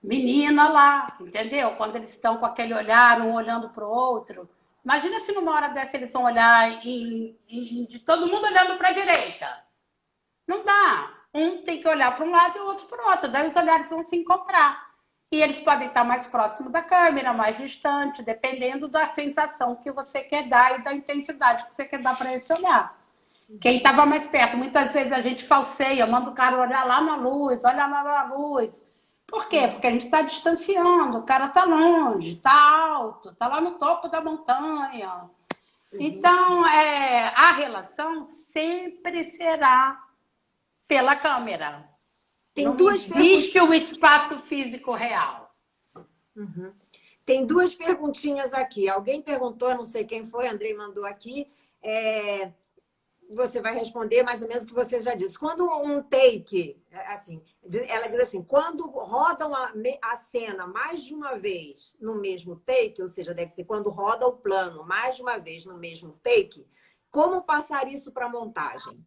menina lá, entendeu? Quando eles estão com aquele olhar, um olhando para o outro. Imagina se numa hora dessa eles vão olhar de todo mundo olhando para a direita. Não dá. Um tem que olhar para um lado e o outro para o outro. Daí os olhares vão se encontrar. E eles podem estar mais próximos da câmera, mais distante, dependendo da sensação que você quer dar e da intensidade que você quer dar para esse olhar. Quem estava mais perto, muitas vezes a gente falseia, manda o cara olhar lá na luz, olha lá na luz. Por quê? Porque a gente está distanciando, o cara está longe, está alto, está lá no topo da montanha. Então, a relação sempre será pela câmera. Não existe um espaço físico real. Tem duas perguntinhas aqui. Alguém perguntou, não sei quem foi, Andrei mandou aqui. Você vai responder mais ou menos o que você já disse. Quando um take, assim, ela diz assim, quando rodam a cena mais de uma vez no mesmo take, ou seja, deve ser quando roda o plano mais de uma vez no mesmo take, como passar isso para a montagem?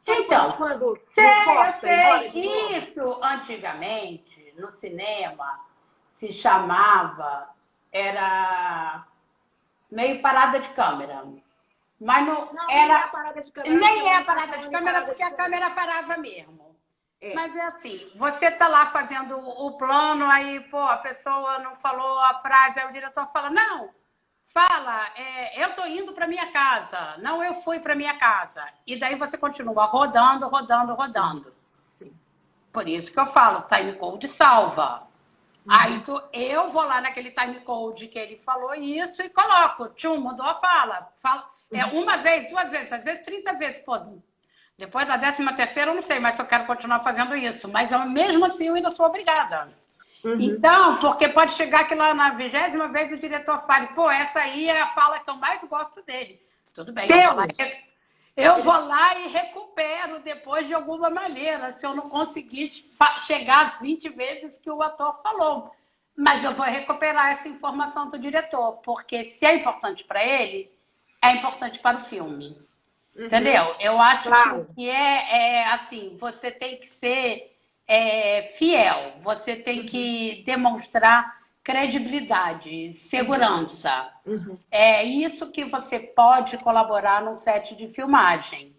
Sabe Então, quando não sei, eu corta em horas de sei. novo? Isso antigamente, no cinema, se chamava, era meio parada de câmera. Mas não Não, nem é a era. parada de câmera. Acho que Nem a é a mãe está parada de falando em câmera, parada porque de a câmera. câmera parava mesmo. É. Mas é assim, você tá lá fazendo o plano, aí, pô, a pessoa não falou a frase, aí o diretor fala, não, fala, eu tô indo para minha casa, não, eu fui para minha casa. E daí você continua rodando, rodando, rodando. Sim. Por isso que eu falo, time code salva. Aí eu vou lá naquele time code que ele falou isso e coloco, tchum, mudou a fala. Uma vez, duas vezes, às vezes 30 vezes. Pô, depois da 13ª eu não sei mais se eu quero continuar fazendo isso. Mas mesmo assim eu ainda sou obrigada. Então, porque pode chegar que lá na 20ª vez o diretor fale, pô, essa aí é a fala que eu mais gosto dele. Tudo bem, Temos! eu vou lá e recupero depois de alguma maneira, se eu não conseguir chegar às 20 vezes que o ator falou. Mas eu vou recuperar essa informação do diretor, porque se é importante para ele, é importante para o filme. Entendeu? Eu acho Claro. que assim, você tem que ser fiel, você tem que demonstrar credibilidade, segurança. É isso que você pode colaborar num set de filmagem.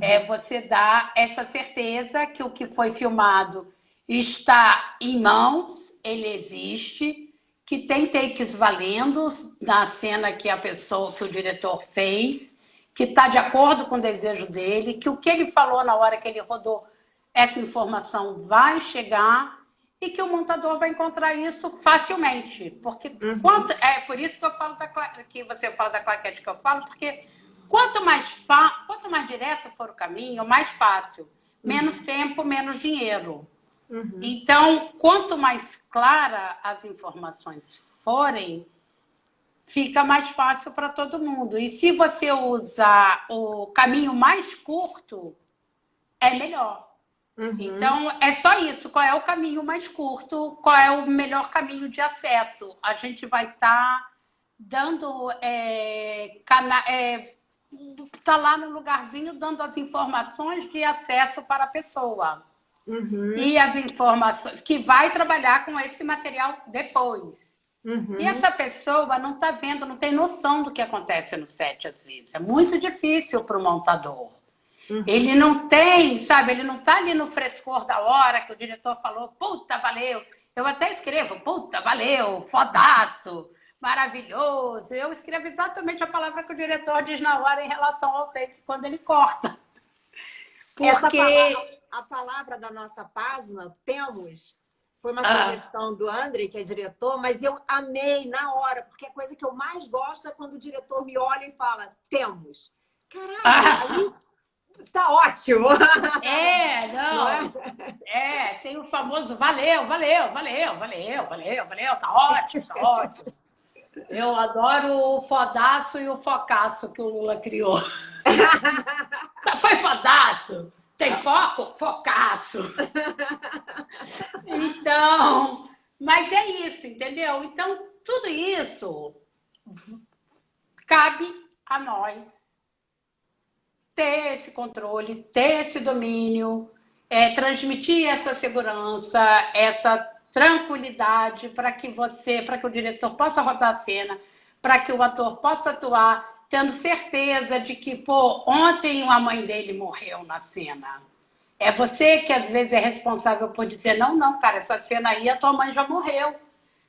É você dar essa certeza que o que foi filmado está em mãos, ele existe, que tem takes valendo na cena que que o diretor fez, que está de acordo com o desejo dele, que o que ele falou na hora que ele rodou essa informação vai chegar e que o montador vai encontrar isso facilmente. Porque é por isso que eu falo que você fala da claquete que eu falo, porque quanto mais direto for o caminho, mais fácil. Menos tempo, menos dinheiro. Então, quanto mais clara as informações forem, fica mais fácil para todo mundo. E se você usar o caminho mais curto, é melhor. Então, é só isso. Qual é o caminho mais curto? Qual é o melhor caminho de acesso? A gente vai estar dando... tá lá no lugarzinho dando as informações de acesso para a pessoa. E as informações... Que vai trabalhar com esse material depois. E essa pessoa não está vendo, não tem noção do que acontece no set, às vezes. É muito difícil para o montador. Ele não tem, sabe, ele não está ali no frescor da hora que o diretor falou, puta, valeu. Eu até escrevo, puta, valeu, fodaço, maravilhoso. Eu escrevo exatamente a palavra que o diretor diz na hora em relação ao take quando ele corta. Porque a palavra da nossa página, temos, foi uma sugestão do André, que é diretor, mas eu amei na hora, porque a coisa que eu mais gosto é quando o diretor me olha e fala, temos. Caralho, aí tá ótimo. Não tem o famoso valeu, valeu, valeu, valeu, valeu, valeu, tá ótimo, tá ótimo. Eu adoro o fodaço e o focaço que o Lula criou. Foi fodaço. Tem foco? Focaço. Então, mas é isso, entendeu? Então, tudo isso cabe a nós ter esse controle, ter esse domínio, transmitir essa segurança, essa tranquilidade para que o diretor possa rodar a cena, para que o ator possa atuar, tendo certeza de que, pô, ontem a mãe dele morreu na cena. É você que às vezes é responsável por dizer, não, cara, essa cena aí a tua mãe já morreu.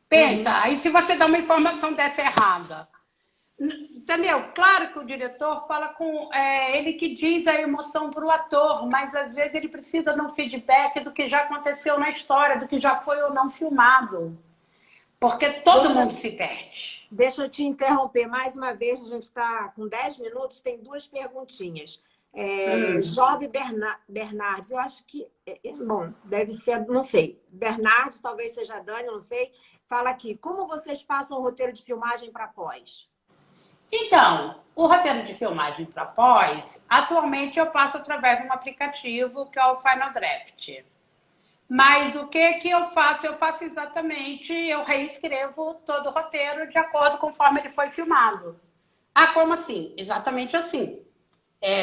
Pensa, aí se você dá uma informação dessa errada, entendeu? Claro que o diretor fala com... ele que diz a emoção para o ator, mas às vezes ele precisa de um feedback do que já aconteceu na história, do que já foi ou não filmado. Porque todo mundo se perde. Deixa eu te interromper mais uma vez, a gente está com 10 minutos, tem duas perguntinhas. Jorge Bernardes, eu acho que... Bom, deve ser, não sei. Bernardes, talvez seja a Dani, não sei. Fala aqui, como vocês passam o roteiro de filmagem para pós? Então, o roteiro de filmagem para pós, atualmente eu passo através de um aplicativo que é o Final Draft. Mas o que eu faço? Eu faço exatamente, eu reescrevo todo o roteiro de acordo conforme ele foi filmado. Ah, como assim? Exatamente assim.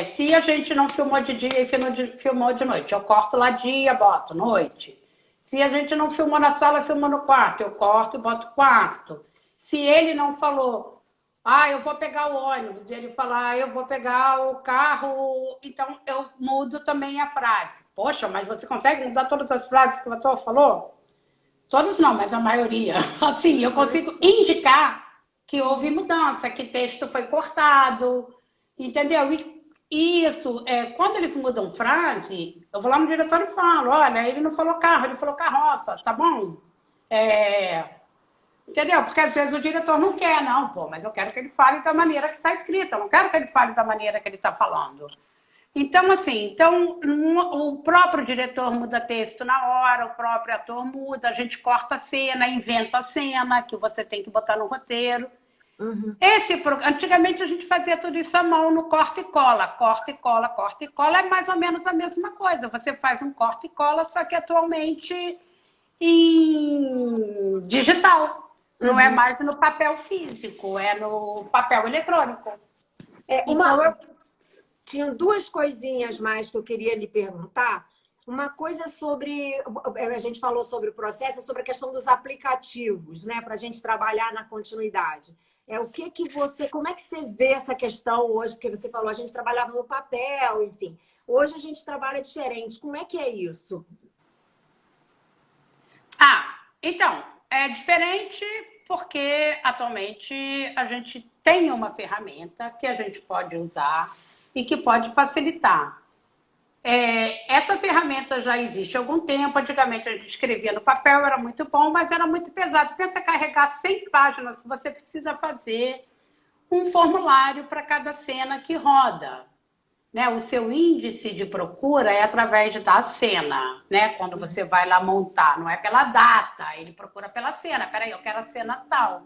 Se a gente não filmou de dia e filmou de noite, eu corto lá dia, boto noite. Se a gente não filmou na sala, filmou no quarto, eu corto e boto quarto. Se ele não falou, eu vou pegar o ônibus, e ele falar, eu vou pegar o carro, então eu mudo também a frase. Poxa, mas você consegue mudar todas as frases que o ator falou? Todas não, mas a maioria. Assim, eu consigo indicar que houve mudança, que texto foi cortado, entendeu? E isso, quando eles mudam frase, eu vou lá no diretor e falo, olha, ele não falou carro, ele falou carroça, tá bom? É, entendeu? Porque às vezes o diretor não quer, não, pô, mas eu quero que ele fale da maneira que está escrita, eu não quero que ele fale da maneira que ele está falando. Então, assim, o próprio diretor muda texto na hora, o próprio ator muda, a gente corta a cena, inventa a cena que você tem que botar no roteiro. Uhum. Antigamente a gente fazia tudo isso à mão no corta e cola. Corta e cola, corta e cola é mais ou menos a mesma coisa. Você faz um corta e cola, só que atualmente em digital. Não é mais no papel físico, é no papel eletrônico. Então, Tinham duas coisinhas mais que eu queria lhe perguntar. Uma coisa sobre. A gente falou sobre o processo, sobre a questão dos aplicativos, né? Para a gente trabalhar na continuidade. O que que você. Como é que você vê essa questão hoje? Porque você falou, a gente trabalhava no papel, enfim. Hoje a gente trabalha diferente. Como é que é isso? então, é diferente porque atualmente a gente tem uma ferramenta que a gente pode usar e que pode facilitar. Essa ferramenta já existe há algum tempo. Antigamente a gente escrevia no papel, era muito bom, mas era muito pesado. Pensa carregar 100 páginas, você precisa fazer um formulário para cada cena que roda. Né? O seu índice de procura é através da cena, né? Quando você vai lá montar, não é pela data, ele procura pela cena. Peraí, eu quero a cena tal.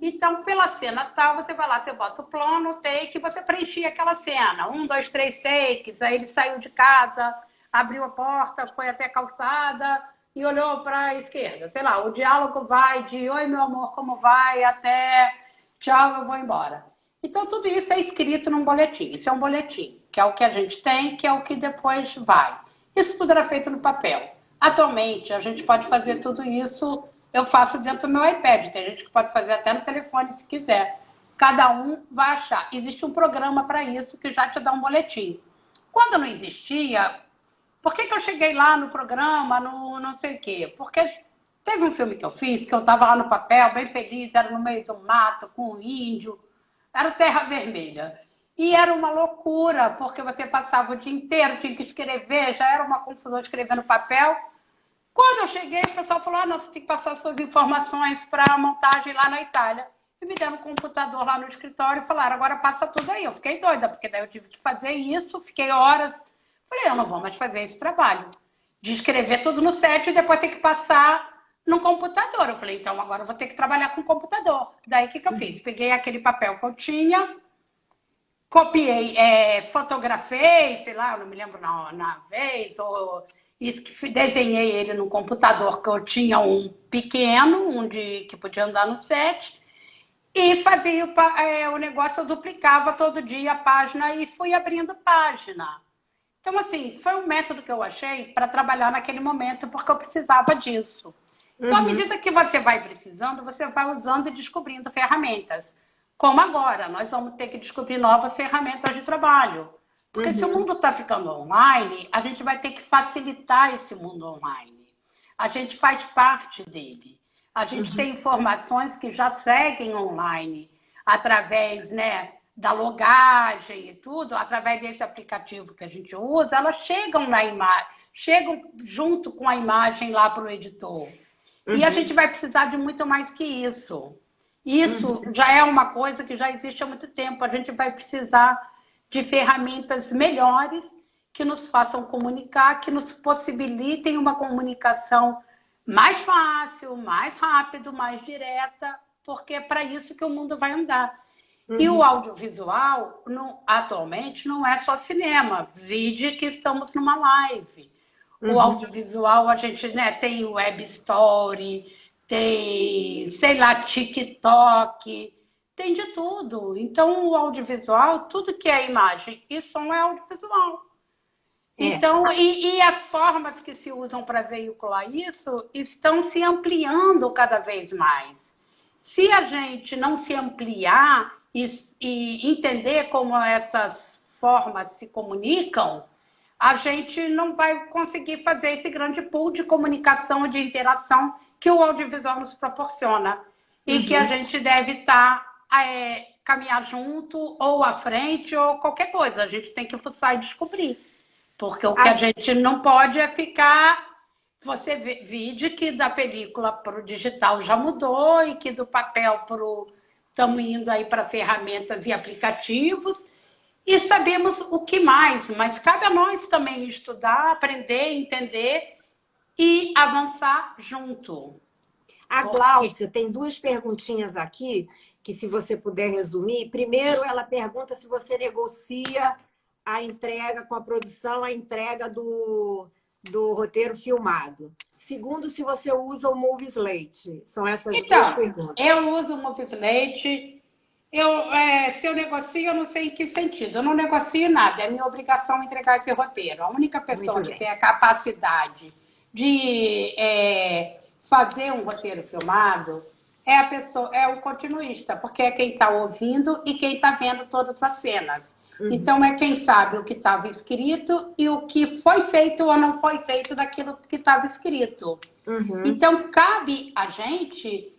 Então, pela cena tal, você vai lá, você bota o plano, o take, você preenchia aquela cena. 1, 2, 3 takes, aí ele saiu de casa, abriu a porta, foi até a calçada e olhou para a esquerda. Sei lá, o diálogo vai de oi, meu amor, como vai, até tchau, eu vou embora. Então, tudo isso é escrito num boletim. Isso é um boletim, que é o que a gente tem, que é o que depois vai. Isso tudo era feito no papel. Atualmente, a gente pode fazer tudo isso, eu faço dentro do meu iPad. Tem gente que pode fazer até no telefone, se quiser. Cada um vai achar. Existe um programa para isso que já te dá um boletim. Quando não existia, por que eu cheguei lá no programa, no não sei o quê? Porque teve um filme que eu fiz, que eu estava lá no papel, bem feliz, era no meio do mato, com um índio, era Terra Vermelha. E era uma loucura, porque você passava o dia inteiro, tinha que escrever, já era uma confusão escrever no papel. Quando eu cheguei, o pessoal falou, não, você tem que passar suas informações para a montagem lá na Itália. E me deram um computador lá no escritório e falaram, agora passa tudo aí. Eu fiquei doida, porque daí eu tive que fazer isso, fiquei horas. Falei, eu não vou mais fazer esse trabalho. De escrever tudo no set e depois ter que passar no computador. Eu falei, então agora eu vou ter que trabalhar com o computador. Daí o que eu fiz? Peguei aquele papel que eu tinha, copiei, fotografei, sei lá, eu não me lembro na vez, ou desenhei ele no computador, que eu tinha um pequeno, que podia andar no set, e fazia o negócio, eu duplicava todo dia a página e fui abrindo página. Então, assim, foi um método que eu achei para trabalhar naquele momento, porque eu precisava disso. Então, à medida que você vai precisando, você vai usando e descobrindo ferramentas. Como agora, nós vamos ter que descobrir novas ferramentas de trabalho. Porque se o mundo está ficando online, a gente vai ter que facilitar esse mundo online. A gente faz parte dele. A gente tem informações que já seguem online, através, né, da logagem e tudo, através desse aplicativo que a gente usa, elas chegam na imagem, chegam junto com a imagem lá para o editor. E a gente vai precisar de muito mais que isso. Isso já é uma coisa que já existe há muito tempo. A gente vai precisar de ferramentas melhores que nos façam comunicar, que nos possibilitem uma comunicação mais fácil, mais rápido, mais direta, porque é para isso que o mundo vai andar. E o audiovisual, atualmente, não é só cinema. Vide que estamos numa live. O audiovisual, a gente, né, tem web story, tem, sei lá, TikTok, tem de tudo. Então, o audiovisual, tudo que é imagem e som é audiovisual. Então, e as formas que se usam para veicular isso estão se ampliando cada vez mais. Se a gente não se ampliar e entender como essas formas se comunicam, a gente não vai conseguir fazer esse grande pool de comunicação e de interação que o audiovisual nos proporciona. E que a gente deve caminhar junto, ou à frente, ou qualquer coisa. A gente tem que fuçar e descobrir. Porque o que a gente não pode é ficar... Você vide que da película para o digital já mudou e que do papel para o... Estamos indo aí para ferramentas e aplicativos e sabemos o que mais, mas cabe a nós também estudar, aprender, entender e avançar junto. A Gláucia tem duas perguntinhas aqui, que se você puder resumir. Primeiro, ela pergunta se você negocia a entrega com a produção, a entrega do roteiro filmado. Segundo, se você usa o Movie Slate. São essas duas perguntas. Eu uso o Movie Slate. Se eu negocio, eu não sei em que sentido. Eu não negocio nada. É minha obrigação entregar esse roteiro. A única pessoa que tem a capacidade de fazer um roteiro filmado é o continuista, porque é quem está ouvindo e quem está vendo todas as cenas. Então, é quem sabe o que estava escrito e o que foi feito ou não foi feito daquilo que estava escrito. Então, cabe a gente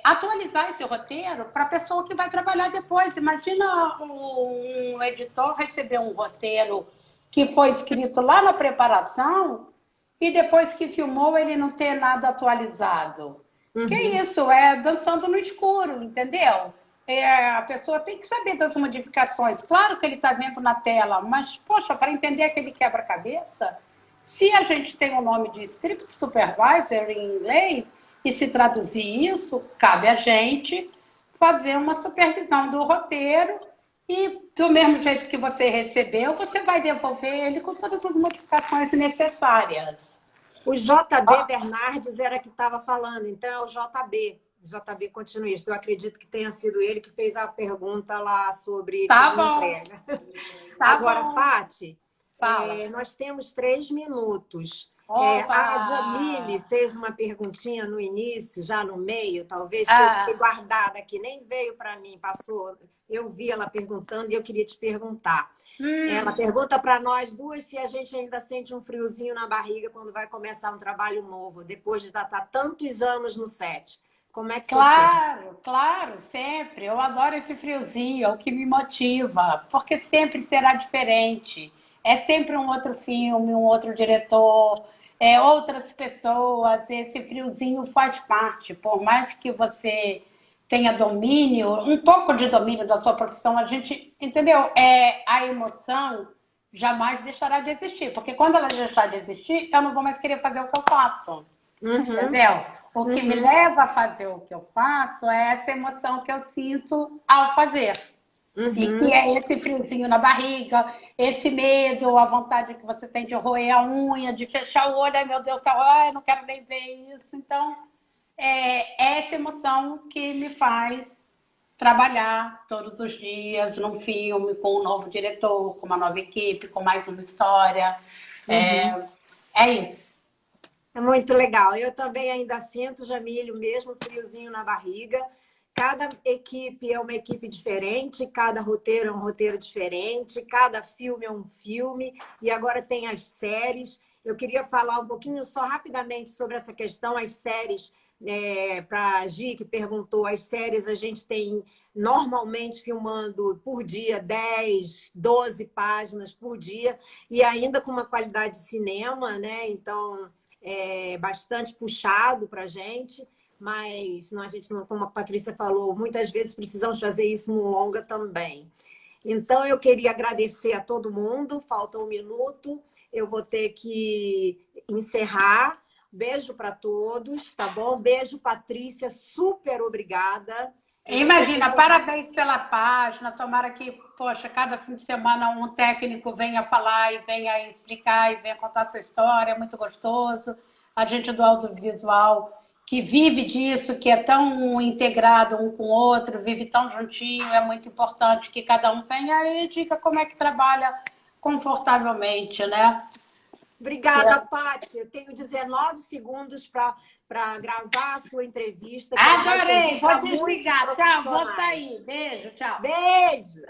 atualizar esse roteiro para a pessoa que vai trabalhar depois. Imagina um editor receber um roteiro que foi escrito lá na preparação e depois que filmou ele não ter nada atualizado. Que isso? É dançando no escuro, entendeu? A pessoa tem que saber das modificações. Claro que ele está vendo na tela, mas, poxa, para entender aquele quebra-cabeça, se a gente tem o nome de Script Supervisor em inglês, e se traduzir isso, cabe a gente fazer uma supervisão do roteiro e, do mesmo jeito que você recebeu, você vai devolver ele com todas as modificações necessárias. O JB Bernardes era que estava falando, então é o JB continuista. Eu acredito que tenha sido ele que fez a pergunta lá sobre entrega. Agora, Paty, nós temos 3 minutos. A Jamile fez uma perguntinha no início, já no meio, talvez, que eu fiquei guardada aqui, nem veio para mim, passou. Eu vi ela perguntando e eu queria te perguntar. Ela pergunta para nós duas se a gente ainda sente um friozinho na barriga quando vai começar um trabalho novo, depois de estar tantos anos no set. Como é que você sente? Claro, sempre. Eu adoro esse friozinho, é o que me motiva, porque sempre será diferente. É sempre um outro filme, um outro diretor, outras pessoas. Esse friozinho faz parte. Por mais que você tenha domínio, um pouco de domínio da sua profissão, a gente, entendeu? A emoção jamais deixará de existir, porque quando ela deixar de existir, eu não vou mais querer fazer o que eu faço. Entendeu? O que me leva a fazer o que eu faço é essa emoção que eu sinto ao fazer. E que é esse friozinho na barriga, esse medo, a vontade que você tem de roer a unha, de fechar o olho, ai meu Deus, não quero nem ver isso. Então, é essa emoção que me faz trabalhar todos os dias num filme, com um novo diretor, com uma nova equipe, com mais uma história. É isso. É muito legal. Eu também ainda sinto, Jamile, o mesmo friozinho na barriga. Cada equipe é uma equipe diferente, cada roteiro é um roteiro diferente, cada filme é um filme, e agora tem as séries. Eu queria falar um pouquinho, só rapidamente, sobre essa questão, as séries, para a Gi, que perguntou, as séries a gente tem normalmente filmando por dia 10, 12 páginas por dia, e ainda com uma qualidade de cinema, né? Então, é bastante puxado para a gente. Mas a gente não, como a Patrícia falou, muitas vezes precisamos fazer isso no longa também. Então, eu queria agradecer a todo mundo. Falta 1 minuto. Eu vou ter que encerrar. Beijo para todos, tá bom? Beijo, Patrícia. Super obrigada. Imagina, parabéns pela página. Tomara que, poxa, cada fim de semana um técnico venha falar e venha explicar e venha contar sua história. É muito gostoso. A gente do audiovisual que vive disso, que é tão integrado um com o outro, vive tão juntinho, é muito importante que cada um venha aí e diga como é que trabalha confortavelmente, né? Obrigada, Paty. Eu tenho 19 segundos para gravar a sua entrevista, que ela vai Adorei! servir Vou para muitos desligar. Tchau, vou profissionais. sair. Beijo, tchau. Beijo!